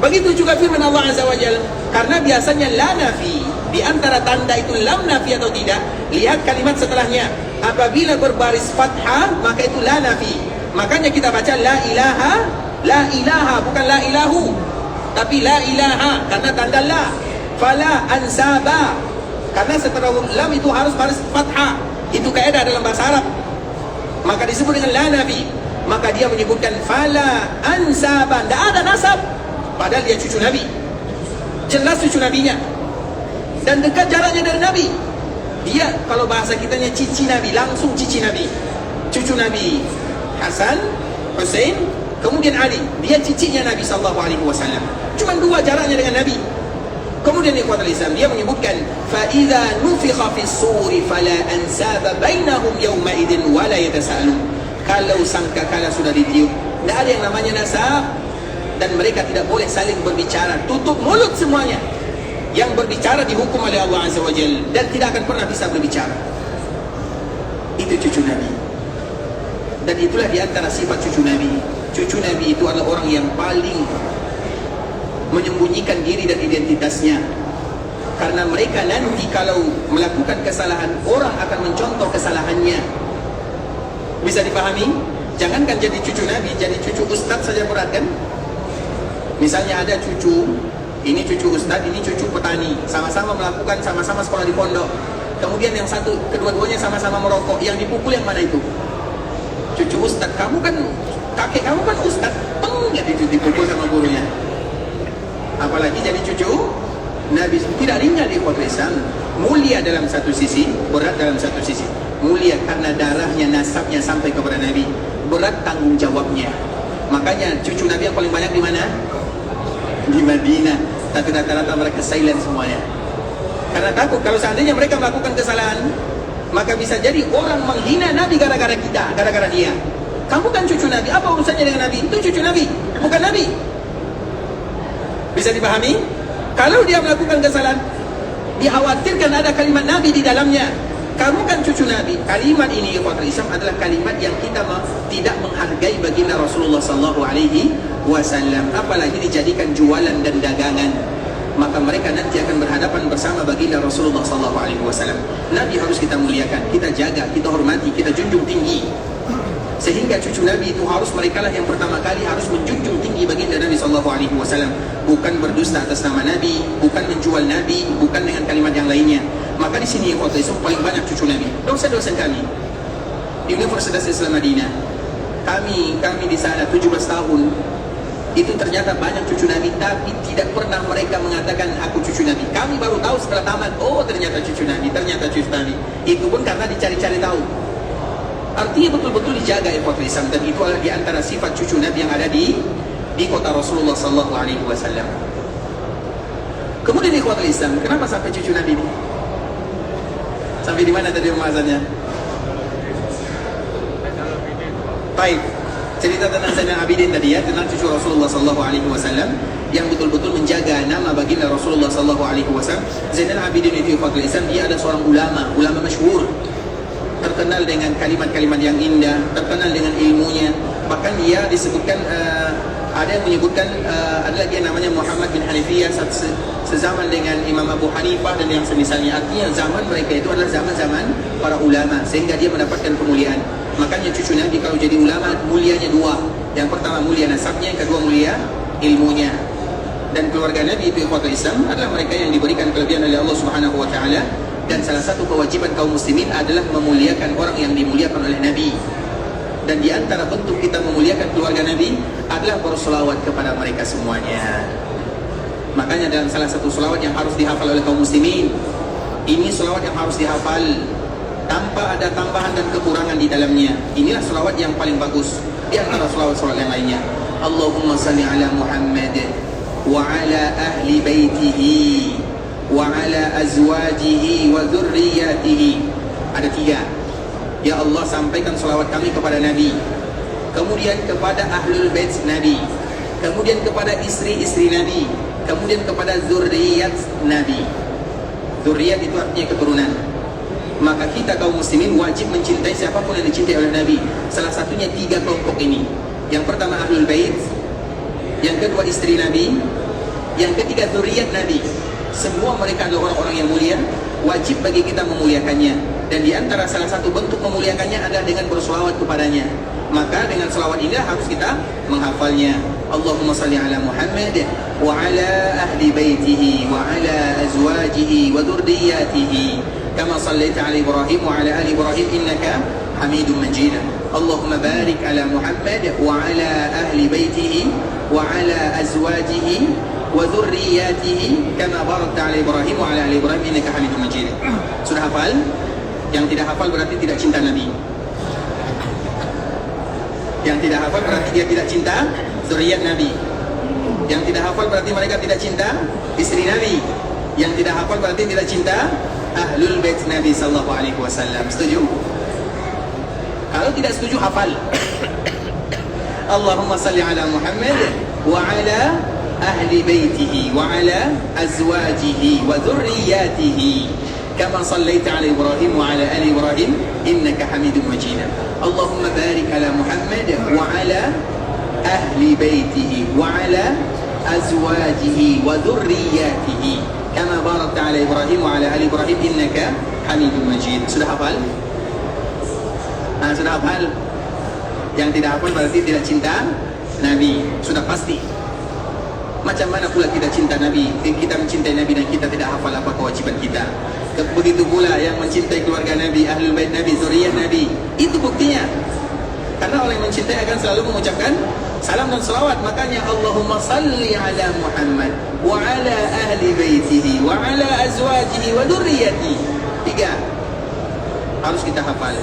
Begitu juga firman Allah Azza wa Jalla. Karena biasanya la nafi, di antara tanda itu lam nafi atau tidak, lihat kalimat setelahnya. Apabila berbaris fathah, maka itu la nafi. Makanya kita baca la ilaha La ilaha, bukan la ilahu, tapi la ilaha karena tanda la. Fala ansaba, karena setelah lam itu harus baris fathah. Itu kaidah dalam bahasa Arab. Maka disebut dengan la nabi. Maka dia menyebutkan fala ansaba, tidak ada nasab, padahal dia cucu Nabi, jelas cucu Nabinya, dan dekat jaraknya dari Nabi. Dia kalau bahasa kitanya cici Nabi, langsung cici Nabi, cucu Nabi Hasan, Hussein, kemudian Ali. Dia cicinya Nabi SAW. Cuma dua jaraknya dengan Nabi. Kemudian ikhwatul Islam, dia menyebutkan fa idza nufikha fis suri fala ansaba bainahum yawma idzin wala yatasaalun. Kalau sangkakala sudah ditiup, tidak ada yang namanya nasab, dan mereka tidak boleh saling berbicara. Tutup mulut semuanya. Yang berbicara dihukum oleh Allah Azza wa Jalla, dan tidak akan pernah bisa berbicara. Itu cucu Nabi. Dan itulah diantara sifat cucu Nabi. Cucu Nabi itu adalah orang yang paling menyembunyikan diri dan identitasnya. Karena mereka nanti kalau melakukan kesalahan, orang akan mencontoh kesalahannya. Bisa dipahami? Jangankan jadi cucu Nabi, jadi cucu ustaz saja berat kan? Misalnya ada cucu, ini cucu ustaz, ini cucu petani, sama-sama melakukan, sama-sama sekolah di pondok. Kemudian yang satu, kedua-duanya sama-sama merokok. Yang dipukul yang mana itu? Cucu ustaz. Kamu kan, kakek kamu kan ustaz, jadi dipukul sama gurunya. Apalagi jadi cucu Nabi. Tidak ringan di Islam. Mulia dalam satu sisi, berat dalam satu sisi. Mulia karena darahnya, nasabnya sampai kepada Nabi. Berat tanggung jawabnya. Makanya cucu Nabi yang paling banyak di mana? Di Madinah. Tapi rata-rata mereka silent semuanya. Karena takut kalau seandainya mereka melakukan kesalahan, maka bisa jadi orang menghina Nabi gara-gara kita, gara-gara dia. Kamu kan cucu Nabi, apa urusannya dengan Nabi? Itu cucu Nabi, bukan Nabi. Bisa dipahami? Kalau dia melakukan kesalahan, dikhawatirkan ada kalimat Nabi di dalamnya. Kamu kan cucu Nabi. Kalimat ini ikhwatul Islam adalah kalimat yang kita tidak menghargai baginda Rasulullah SAW. Apalagi dijadikan jualan dan dagangan. Maka mereka nanti akan berhadapan bersama baginda Rasulullah SAW. Nabi harus kita muliakan, kita jaga, kita hormati, kita junjung tinggi. Sehingga cucu Nabi itu harus, mereka lah yang pertama kali harus menjunjung tinggi baginda Nabi SAW. Bukan berdusta atas nama Nabi, bukan menjual Nabi, bukan dengan kalimat yang lainnya. Maka di sini waktu itu paling banyak cucu Nabi. Dosen-dosen kami di Universitas Islam Madinah, kami di sana 17 tahun, itu ternyata banyak cucu Nabi, tapi tidak pernah mereka mengatakan aku cucu Nabi. Kami baru tahu setelah tamat, oh ternyata cucu Nabi, ternyata cucu Nabi. Itu pun karena dicari-cari tahu. Artinya betul-betul dijaga ikhwatul Islam, dan itu adalah di antara sifat cucu Nabi yang ada di kota Rasulullah SAW. Kemudian ikhwatul Islam, kenapa sampai cucu Nabi ini? Sampai di mana tadi pembahasannya? Baik, cerita tentang Zainal Abidin tadi ya, tentang cucu Rasulullah SAW yang betul-betul menjaga nama baginda Rasulullah SAW. Zainal Abidin itu ikhwatul Islam, dia ada seorang ulama masyhur, terkenal dengan kalimat-kalimat yang indah, terkenal dengan ilmunya. Bahkan dia disebutkan, ada yang menyebutkan adalah dia namanya Muhammad bin Hanifiyah, sezaman dengan Imam Abu Hanifah dan yang semisalnya. Artinya zaman mereka itu adalah zaman-zaman para ulama, sehingga dia mendapatkan kemuliaan. Makanya cucu Nabi kalau jadi ulama, mulianya dua. Yang pertama mulia nasabnya, yang kedua mulia ilmunya. Dan keluarga Nabi itu ikhwatul Islam adalah mereka yang diberikan kelebihan oleh Allah Subhanahu wa taala. Dan salah satu kewajiban kaum muslimin adalah memuliakan orang yang dimuliakan oleh Nabi. Dan di antara bentuk kita memuliakan keluarga Nabi adalah berselawat kepada mereka semuanya. Makanya dalam salah satu selawat yang harus dihafal oleh kaum muslimin, ini selawat yang harus dihafal tanpa ada tambahan dan kekurangan di dalamnya. Inilah selawat yang paling bagus di antara selawat-selawat yang lainnya. Allahumma salli ala Muhammad wa ala ahli baitihi wa ala azwajihi wa dzurriyyatihi. Ada tiga. Ya Allah, sampaikan selawat kami kepada Nabi, kemudian kepada ahlul bait Nabi, kemudian kepada istri-istri Nabi, kemudian kepada zurriyat Nabi. Zurriyat itu artinya keturunan. Maka kita kaum muslimin wajib mencintai siapapun yang dicintai oleh Nabi. Salah satunya tiga kelompok ini. Yang pertama ahlul bait, yang kedua istri Nabi, yang ketiga zurriyat Nabi. Semua mereka adalah orang-orang yang mulia. Wajib bagi kita memuliakannya. Dan di antara salah satu bentuk memuliakannya adalah dengan berselawat kepadanya. Maka dengan selawat inilah harus kita menghafalnya. Allahumma salli ala Muhammad wa ala ahli baitihi wa ala azwajihi wa dhurriyyatihi kama sallaita ala Ibrahim wa ala ali Ibrahim innaka Hamidum Majid. Allahumma barik ala Muhammad wa ala ahli baitihi wa ala azwajihi wa dhurriyyatihi kama barakta ala Ibrahim wa ala ali Ibrahim innaka Hamidum Majid. Sudah hafal? Yang tidak hafal berarti tidak cinta Nabi. Yang tidak hafal berarti dia tidak cinta zuriat Nabi. Yang tidak hafal berarti mereka tidak cinta istri Nabi. Yang tidak hafal berarti tidak cinta ahlul bait Nabi sallallahu alaihi wasallam. Setuju? Kalau tidak setuju hafal. Allahumma salli ala Muhammad wa ala ahli baitihi wa ala azwajihi wa dhurriyyatihi كما صليت على إبراهيم وعلى آل إبراهيم إنك حميد مجيد. اللهم بارك على محمد وعلى أهل بيته وعلى أزواجه وذرياته كما باركت على إبراهيم وعلى آل إبراهيم إنك حميد مجيد. Sudah hafal? Sudah hafal? Yang tidak hafal berarti tidak cinta Nabi. Sudah pasti. Macam mana pula kita cinta Nabi? Kita mencintai Nabi dan kita tidak hafal apa kewajiban kita. Begitu pula yang mencintai keluarga Nabi, ahlul bait Nabi, zuriyah Nabi. Itu buktinya. Karena orang yang mencintai akan selalu mengucapkan salam dan salawat. Makanya Allahumma salli ala Muhammad wa ala ahli baitihi wa ala azwajihi wa dhurriyyatihi. 3 harus kita hafal.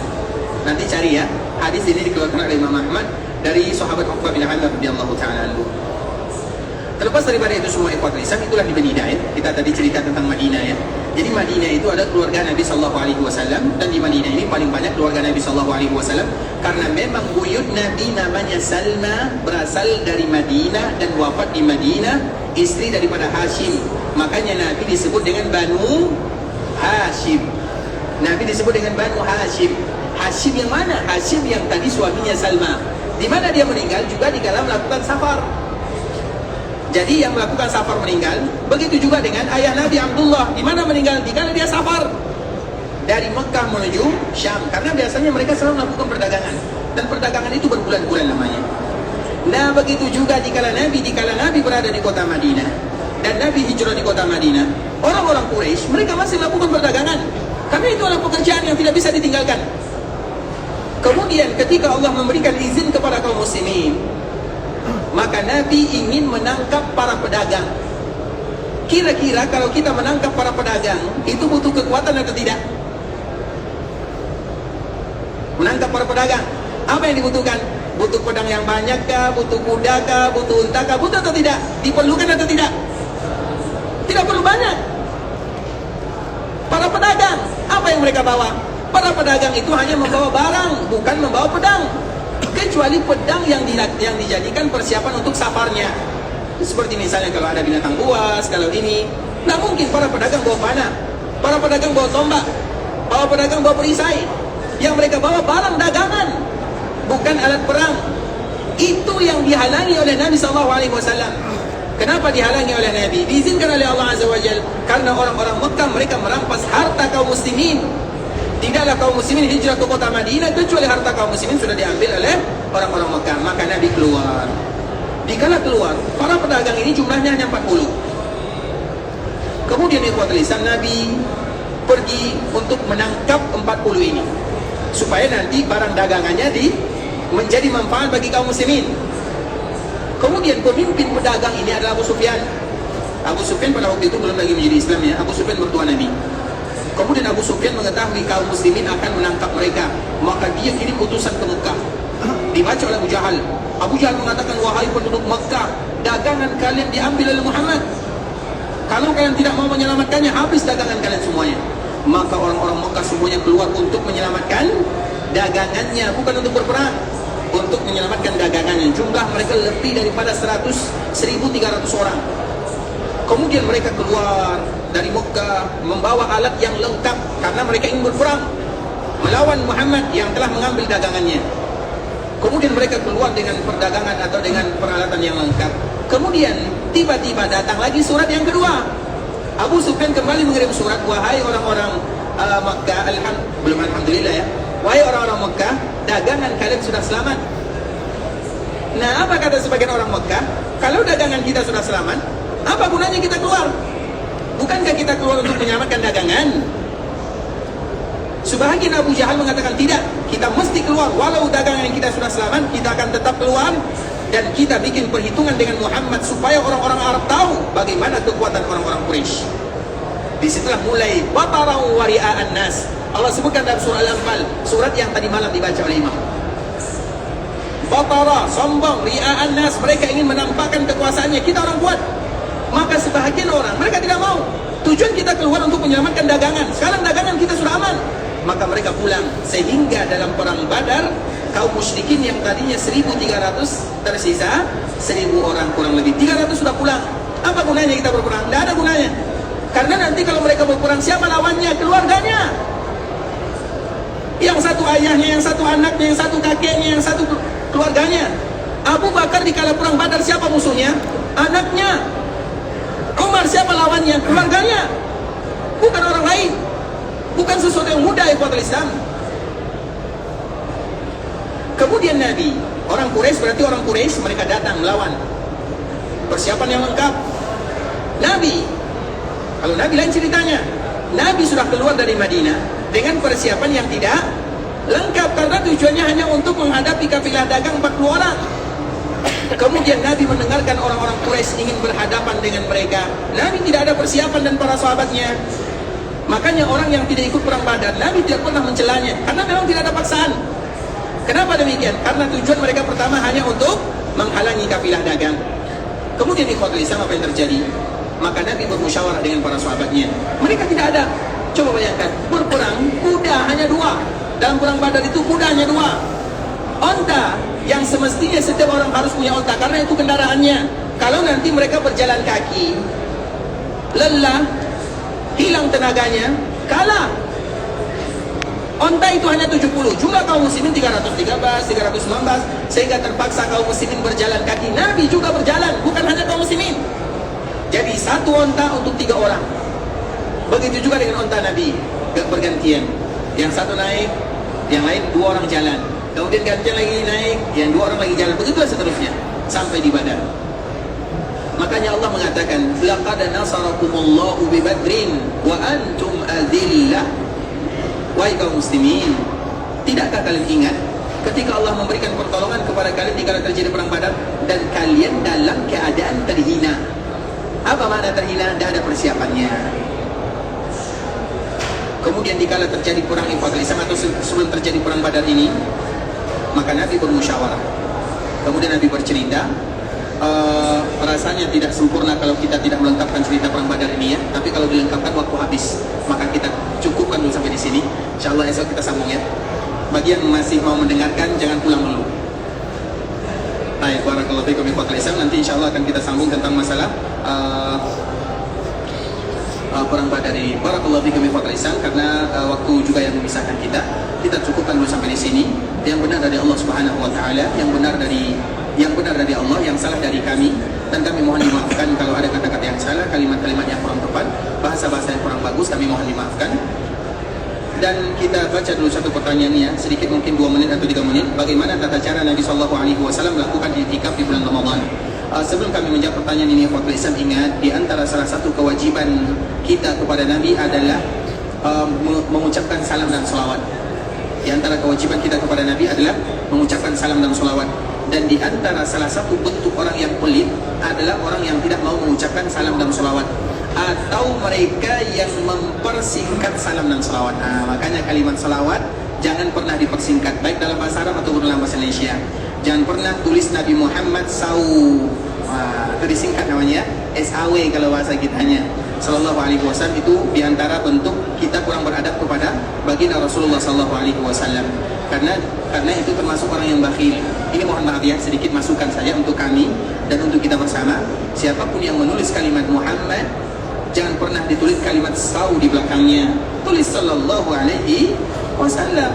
Nanti cari ya. Hadis ini dikeluarkan oleh Imam Ahmad dari sahabat Uqbah bin Amir radhiyallahu taala anhu. Terlepas daripada itu semua ikhwatul Islam, itulah di Madinah ya. Kita tadi cerita tentang Madinah ya. Jadi Madinah itu ada keluarga Nabi sallallahu alaihi wasallam, dan di Madinah ini paling banyak keluarga Nabi sallallahu alaihi wasallam karena memang buyut Nabi namanya Salma, berasal dari Madinah dan wafat di Madinah, istri daripada Hashim. Makanya Nabi disebut dengan Banu Hashim. Nabi disebut dengan Banu Hashim. Hashim yang mana? Hashim yang tadi suaminya Salma. Di mana dia meninggal? Juga di dalam melakukan safar. Jadi yang melakukan safar meninggal. Begitu juga dengan ayah Nabi Abdullah. Di mana meninggal? Di mana dia safar dari Mekah menuju Syam. Karena biasanya mereka selalu melakukan perdagangan, dan perdagangan itu berbulan-bulan lamanya. Nah begitu juga dikala Nabi berada di kota Madinah dan Nabi hijrah di kota Madinah, orang-orang Quraisy mereka masih melakukan perdagangan. Karena itu adalah pekerjaan yang tidak bisa ditinggalkan. Kemudian ketika Allah memberikan izin kepada kaum muslimin, maka Nabi ingin menangkap para pedagang. Kira-kira kalau kita menangkap para pedagang, itu butuh kekuatan atau tidak? Menangkap para pedagang, apa yang dibutuhkan? Butuh pedang yang banyak kah? Butuh kuda kah? Butuh unta kah? Butuh atau tidak? Diperlukan atau tidak? Tidak perlu banyak. Para pedagang, apa yang mereka bawa? Para pedagang itu hanya membawa barang, bukan membawa pedang. Kecuali pedang yang dijadikan persiapan untuk safarnya. Seperti misalnya kalau ada binatang buas, kalau ini. Nah mungkin para pedagang bawa panah, para pedagang bawa tombak, para pedagang bawa perisai. Yang mereka bawa barang dagangan, bukan alat perang. Itu yang dihalangi oleh Nabi SAW. Kenapa dihalangi oleh Nabi? Diizinkan oleh Allah Azza wa Jalla. Karena orang-orang Mekah mereka merampas harta kaum muslimin. Tidaklah kaum muslimin hijrah ke kota Madinah kecuali harta kaum muslimin sudah diambil oleh orang-orang Mekah. Maka Nabi keluar. Dikala keluar, para pedagang ini jumlahnya hanya 40. Kemudian ikhwatul Islam, Nabi pergi untuk menangkap 40 ini, supaya nanti barang dagangannya menjadi manfaat bagi kaum muslimin. Kemudian pemimpin pedagang ini adalah Abu Sufyan. Abu Sufyan pada waktu itu belum lagi menjadi Islam ya. Abu Sufyan mertua Nabi. Kemudian Abu Sufyan mengetahui kaum muslimin akan menangkap mereka, maka dia kirim utusan ke Mekah. Dibaca oleh Abu Jahal. Abu Jahal mengatakan, wahai penduduk Mekah, dagangan kalian diambil oleh Muhammad. Kalau kalian tidak mau menyelamatkannya, habis dagangan kalian semuanya. Maka orang-orang Mekah semuanya keluar untuk menyelamatkan dagangannya, bukan untuk berperang, untuk menyelamatkan dagangannya. Jumlah mereka lebih daripada 1.300 orang. Kemudian mereka keluar dari Mekah membawa alat yang lengkap karena mereka ingin berperang melawan Muhammad yang telah mengambil dagangannya. Kemudian mereka keluar dengan perdagangan atau dengan peralatan yang lengkap. Kemudian tiba-tiba datang lagi surat yang kedua. Abu Sufyan kembali mengirim surat, wahai orang-orang Makkah, belum alhamdulillah ya. Wahai orang-orang Makkah, dagangan kalian sudah selamat. Nah, apa kata sebagian orang Makkah? Kalau dagangan kita sudah selamat, apa gunanya kita keluar? Bukankah kita keluar untuk menyelamatkan dagangan? Sebahagian Abu Jahal mengatakan tidak, kita mesti keluar. Walau dagangan yang kita sudah selamat, kita akan tetap keluar. Dan kita bikin perhitungan dengan Muhammad supaya orang-orang Arab tahu bagaimana kekuatan orang-orang Quraisy. Disitulah mulai batarau wari'a'an nas. Allah sebutkan dalam surah Al-Anfal, surat yang tadi malam dibaca oleh Imam. Batara, sombong, ri'a'an nas, mereka ingin menampakkan kekuasaannya. Kita orang kuat. Maka sebahagian orang, mereka tidak mau. Tujuan kita keluar untuk menyelamatkan dagangan. Sekarang dagangan kita sudah aman. Maka mereka pulang. Sehingga dalam perang Badar, kaum musyrikin yang tadinya 1.300 tersisa 1.000 orang kurang lebih. 300 sudah pulang. Apa gunanya kita berperang? Tidak ada gunanya. Karena nanti kalau mereka berperang, siapa lawannya? Keluarganya. Yang satu ayahnya, yang satu anaknya, yang satu kakeknya, yang satu keluarganya. Abu Bakar di kala perang Badar siapa musuhnya? Anaknya. Umar siapa lawannya? Keluarganya. Bukan orang lain. Bukan sesuatu yang mudah ikhwatul Islam. Kemudian Nabi, orang Quraisy, berarti orang Quraisy mereka datang melawan. Persiapan yang lengkap. Nabi, kalau Nabi lain ceritanya. Nabi sudah keluar dari Madinah dengan persiapan yang tidak lengkap, karena tujuannya hanya untuk menghadapi kafilah dagang 40 orang. Kemudian Nabi mendengarkan orang-orang Quraisy ingin berhadapan dengan mereka. Nabi tidak ada persiapan dan para sahabatnya. Makanya orang yang tidak ikut perang Badar, Nabi tidak pernah mencelanya, karena memang tidak ada paksaan. Kenapa demikian? Karena tujuan mereka pertama hanya untuk menghalangi kafilah dagang. Kemudian ikhwatul Islam, apa yang terjadi? Maka Nabi bermusyawarah dengan para sahabatnya. Mereka tidak ada. Coba bayangkan, berperang kuda hanya 2. Dalam perang Badar itu kuda hanya 2. Onta yang semestinya setiap orang harus punya onta, karena itu kendaraannya. Kalau nanti mereka berjalan kaki, lelah, hilang tenaganya, kalah. Onta itu hanya 70. Jumlah kaum muslimin 313, 319, sehingga terpaksa kaum muslimin berjalan kaki. Nabi juga berjalan, bukan hanya kaum muslimin. Jadi satu onta untuk 3 orang. Begitu juga dengan onta Nabi, bergantian. Yang satu naik, yang lain 2 orang jalan. Kemudian gantian lagi naik, yang 2 orang lagi jalan. Begitulah seterusnya sampai di Badar. Makanya Allah mengatakan, laqad nasarakumullahu bi Badrin wa antum adillah. Wahai kaum muslimin, tidakkah kalian ingat ketika Allah memberikan pertolongan kepada kalian di kala terjadi perang Badar dan kalian dalam keadaan terhina? Apa makna terhina? Tidak ada persiapannya. Kemudian di kala terjadi perang Islam atau sebelum terjadi perang Badar ini, maka Nabi bermusyawarah. Kemudian Nabi bercerita, rasanya tidak sempurna kalau kita tidak melengkapkan cerita perang Badar ini ya. Tapi kalau dilengkapkan waktu habis, maka kita cukupkan dulu sampai di sini. Insyaallah esok kita sambung ya. Bagi yang masih mau mendengarkan, jangan pulang dulu. Baik, barakallahu fiikum ikhwatul Islam. Nanti insyaallah akan kita sambung tentang masalah perang Badar ini. Barakallahu fiikum ikhwatul Islam, karena waktu juga yang memisahkan kita. Kita cukupkan dulu sampai di sini. Yang benar dari Allah Subhanahu wa taala, yang benar dari Allah, yang salah dari kami, dan kami mohon dimaafkan kalau ada kata-kata yang salah, kalimat-kalimat yang kurang tepat, bahasa-bahasa yang kurang bagus, kami mohon dimaafkan. Dan kita baca dulu satu pertanyaannya, sedikit mungkin 2 menit atau 3 menit. Bagaimana tata cara Nabi SAW melakukan i'tikaf di bulan Ramadan? Sebelum kami menjawab pertanyaan ini, ikhwatul Islam, ingat di antara salah satu kewajiban kita kepada Nabi adalah mengucapkan salam dan salawat. Di antara kewajiban kita kepada Nabi adalah mengucapkan salam dan salawat. Dan di antara salah satu bentuk orang yang pelit adalah orang yang tidak mau mengucapkan salam dan salawat, atau mereka yang mempersingkat salam dan salawat. Makanya kalimat salawat jangan pernah dipersingkat, baik dalam bahasa Arab atau dalam bahasa Indonesia. Jangan pernah tulis Nabi Muhammad itu disingkat namanya SAW kalau bahasa kitanya. Sallallahu alaihi wasallam itu diantara bentuk kita kurang beradab kepada baginda Rasulullah sallallahu alaihi wasallam. Karena itu termasuk orang yang bakhil. Ini mohon maaf ya, sedikit masukan saja untuk kami dan untuk kita bersama. Siapapun yang menulis kalimat Muhammad, jangan pernah ditulis kalimat SAW di belakangnya. Tulis sallallahu alaihi wasallam.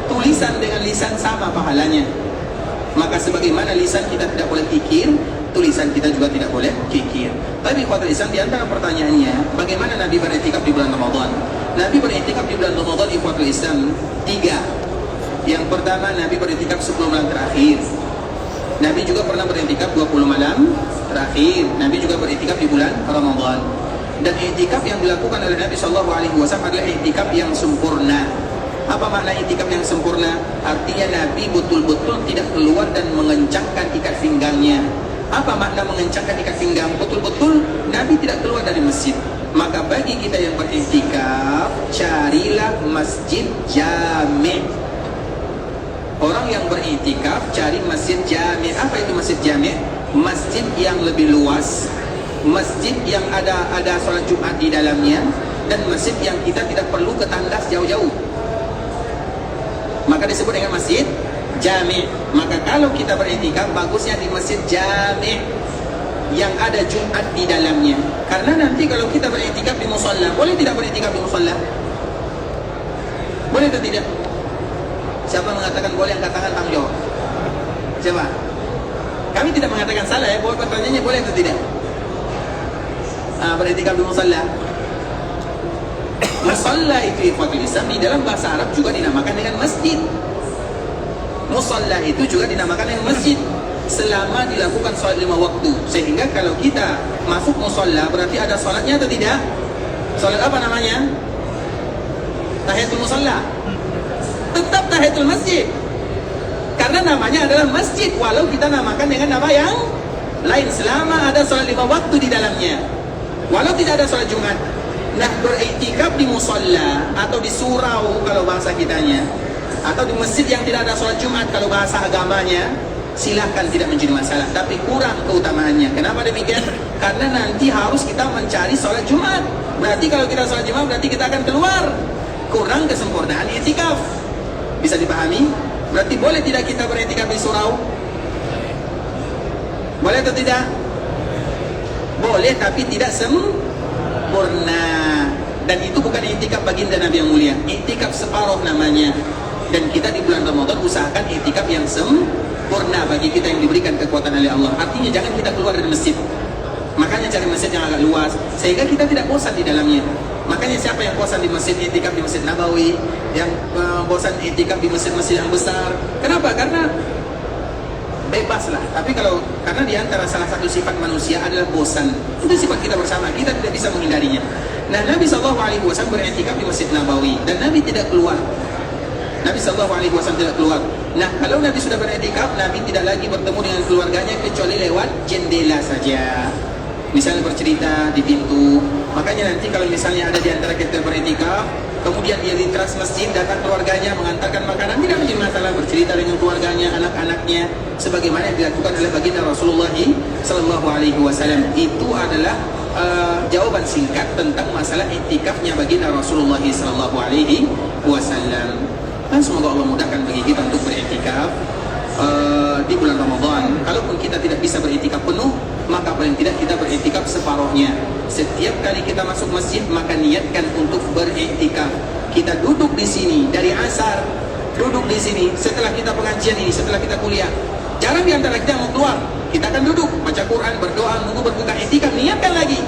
Tulisan dengan lisan sama pahalanya. Maka sebagaimana lisan kita tidak boleh kikir, tulisan kita juga tidak boleh kikir. Tapi ikhwatul Islam, di antara pertanyaannya, bagaimana Nabi beriktikaf di bulan Ramadan? Nabi beriktikaf di bulan Ramadan ikhwatul Islam 3. Yang pertama, Nabi beriktikaf 10 malam terakhir. Nabi juga pernah beriktikaf 20 malam terakhir. Nabi juga beriktikaf di bulan Ramadan. Dan iktikaf yang dilakukan oleh Nabi SAW adalah iktikaf yang sempurna. Apa makna iktikaf yang sempurna? Artinya Nabi betul-betul tidak keluar dan mengencangkan ikat pinggangnya. Apa makna mengencangkan ikat pinggang? Betul-betul Nabi tidak keluar dari masjid. Maka bagi kita yang beriktikaf, carilah masjid jami'. Orang yang beriktikaf cari masjid jami'. Apa itu masjid jami'? Masjid yang lebih luas, masjid yang ada sholat Jumat di dalamnya, dan masjid yang kita tidak perlu ke tandas jauh-jauh. Maka disebut dengan masjid jami'. Maka kalau kita beriktikaf, bagusnya di masjid jami' yang ada Jumat di dalamnya. Karena nanti kalau kita beriktikaf di musalla, boleh tidak beriktikaf di musalla? Boleh atau tidak? Siapa mengatakan boleh, angkat tangan, tanggung jawab. Siapa? Kami tidak mengatakan salah ya, boleh, pertanyaannya boleh atau tidak? Beriktikaf di musalla. Musalla itu ikhwatul Islam di dalam bahasa Arab juga dinamakan dengan masjid. Musalla itu juga dinamakan dengan masjid selama dilakukan sholat 5 waktu. Sehingga kalau kita masuk musalla berarti ada sholatnya atau tidak? Sholat apa namanya? Tahiyatul musalla. Tetap tahiyatul masjid, karena namanya adalah masjid, walau kita namakan dengan nama yang lain selama ada sholat 5 waktu di dalamnya, walau tidak ada sholat Jumat. Nah, beriktikaf di musalla atau di surau kalau bahasa kitanya, atau di masjid yang tidak ada sholat Jumat kalau bahasa agamanya, silahkan, tidak menjadi masalah, tapi kurang keutamaannya. Kenapa demikian? Karena nanti harus kita mencari sholat Jumat. Berarti kalau kita sholat Jumat berarti kita akan keluar, kurang kesempurnaan iktikaf. Bisa dipahami? Berarti boleh tidak kita beriktikaf di surau? Boleh atau tidak? Boleh, tapi tidak sempurna. Dan itu bukan iktikaf baginda Nabi yang mulia. Iktikaf separuh namanya. Dan kita di bulan Ramadan usahakan iktikaf yang sempurna bagi kita yang diberikan kekuatan oleh Allah. Artinya jangan kita keluar dari masjid. Makanya cari masjid yang agak luas, sehingga kita tidak bosan di dalamnya. Makanya siapa yang bosan di masjid, iktikaf di Masjid Nabawi, yang bosan iktikaf di masjid-masjid yang besar. Kenapa? Karena bebaslah. Tapi karena di antara salah satu sifat manusia adalah bosan. Itu sifat kita bersama, kita tidak bisa menghindarinya. Nah, Nabi SAW beriktikaf di Masjid Nabawi dan Nabi tidak keluar. Nabi SAW tidak keluar. Nah, kalau Nabi sudah beriktikaf, Nabi tidak lagi bertemu dengan keluarganya kecuali lewat jendela saja. Misalnya bercerita di pintu. Makanya nanti kalau misalnya ada di antara kita beriktikaf, kemudian dia di teras masjid, datang keluarganya mengantarkan makanan, tidak menjadi masalah, bercerita dengan keluarganya, anak-anaknya, sebagaimana yang dilakukan oleh baginda Rasulullah SAW. Itu adalah jawaban singkat tentang masalah iktikafnya baginda Rasulullah SAW. Dan semoga Allah mudahkan bagi kita untuk beriktikaf di bulan Ramadan. Kalaupun kita tidak bisa beriktikaf penuh, maka paling tidak kita beriktikaf separuhnya. Setiap kali kita masuk masjid, maka niatkan untuk beriktikaf. Kita duduk di sini dari asar, duduk di sini setelah kita pengajian ini, setelah kita kuliah. Jarang di antara kita mau keluar. Kita akan duduk, baca Quran, berdoa, menunggu berbuka, iktikaf, niatkan lagi.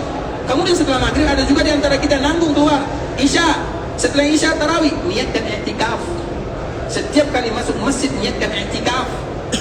Kemudian setelah maghrib ada juga di antara kita nanggung keluar. Isya, setelah Isya tarawih, niatkan iktikaf. Setiap kali masuk masjid, niatkan iktikaf.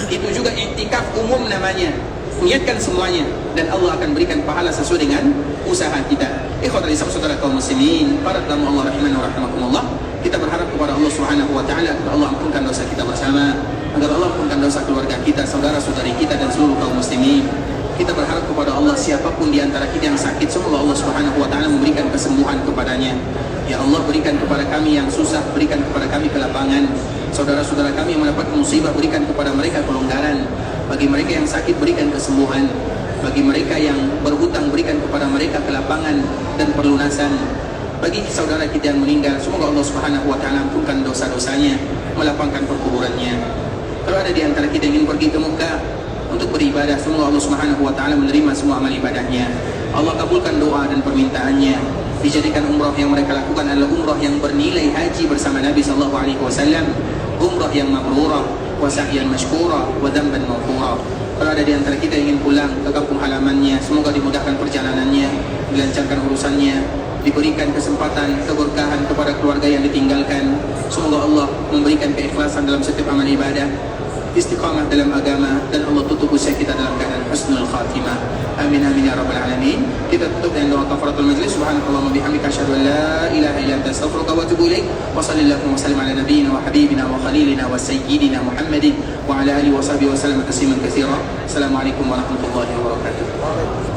Itu juga iktikaf umum namanya. Niatkan semuanya dan Allah akan berikan pahala sesuai dengan usaha kita. Ikhwatul Islam, saudara kaum muslimin, para tamu Allah rahimani wa rahimakumullah. Kita berharap kepada Allah Subhanahu wa taala agar Allah ampunkan dosa kita bersama, agar Allah ampunkan dosa keluarga kita, saudara-saudari kita dan seluruh kaum muslimin. Kita berharap kepada Allah, siapapun di antara kita yang sakit, semoga Allah Subhanahu wa taala memberikan kesembuhan kepadanya. Ya Allah, berikan kepada kami yang susah, berikan kepada kami kelapangan. Saudara-saudara kami yang mendapat musibah, berikan kepada mereka kelonggaran. Bagi mereka yang sakit, berikan kesembuhan. Bagi mereka yang berhutang, berikan kepada mereka kelapangan dan perlunasan. Bagi saudara kita yang meninggal, semoga Allah Subhanahu wa taala ampunkan dosa-dosanya, melapangkan perkuburannya. Kalau ada di antara kita yang ingin pergi ke Mekah untuk beribadah, semoga Allah Subhanahu wa taala menerima semua amal ibadahnya. Allah kabulkan doa dan permintaannya. Dijadikan umrah yang mereka lakukan adalah umrah yang bernilai haji bersama Nabi sallallahu alaihi wasallam, umrah yang mabrurah wa sa'yan mashkura wa dhanban maghfura. Kalau ada di antara kita yang ingin pulang ke kampung halamannya, semoga dimudahkan perjalanannya, dilancarkan urusannya. diberikan kesempatan, keberkahan kepada keluarga yang ditinggalkan. Semoga Allah memberikan keikhlasan dalam setiap amal ibadah, istiqamah dalam agama, dan Allah tutup usia kita dalam keadaan husnul khatimah. Amin amin ya rabbal alamin. Kita tutup dengan doa kafaratul majlis. Subhanakallahumma bihamdika asyhadu an la ilaha illa anta astaghfiruka wa atubu ilaik. Wa sallallahu wa sallim ala nabiyyina wa habibina wa khalilina wa sayyidina Muhammadin wa ala alihi wa sahbihi wa sallam tasliman katsira. Assalamualaikum warahmatullahi wabarakatuh.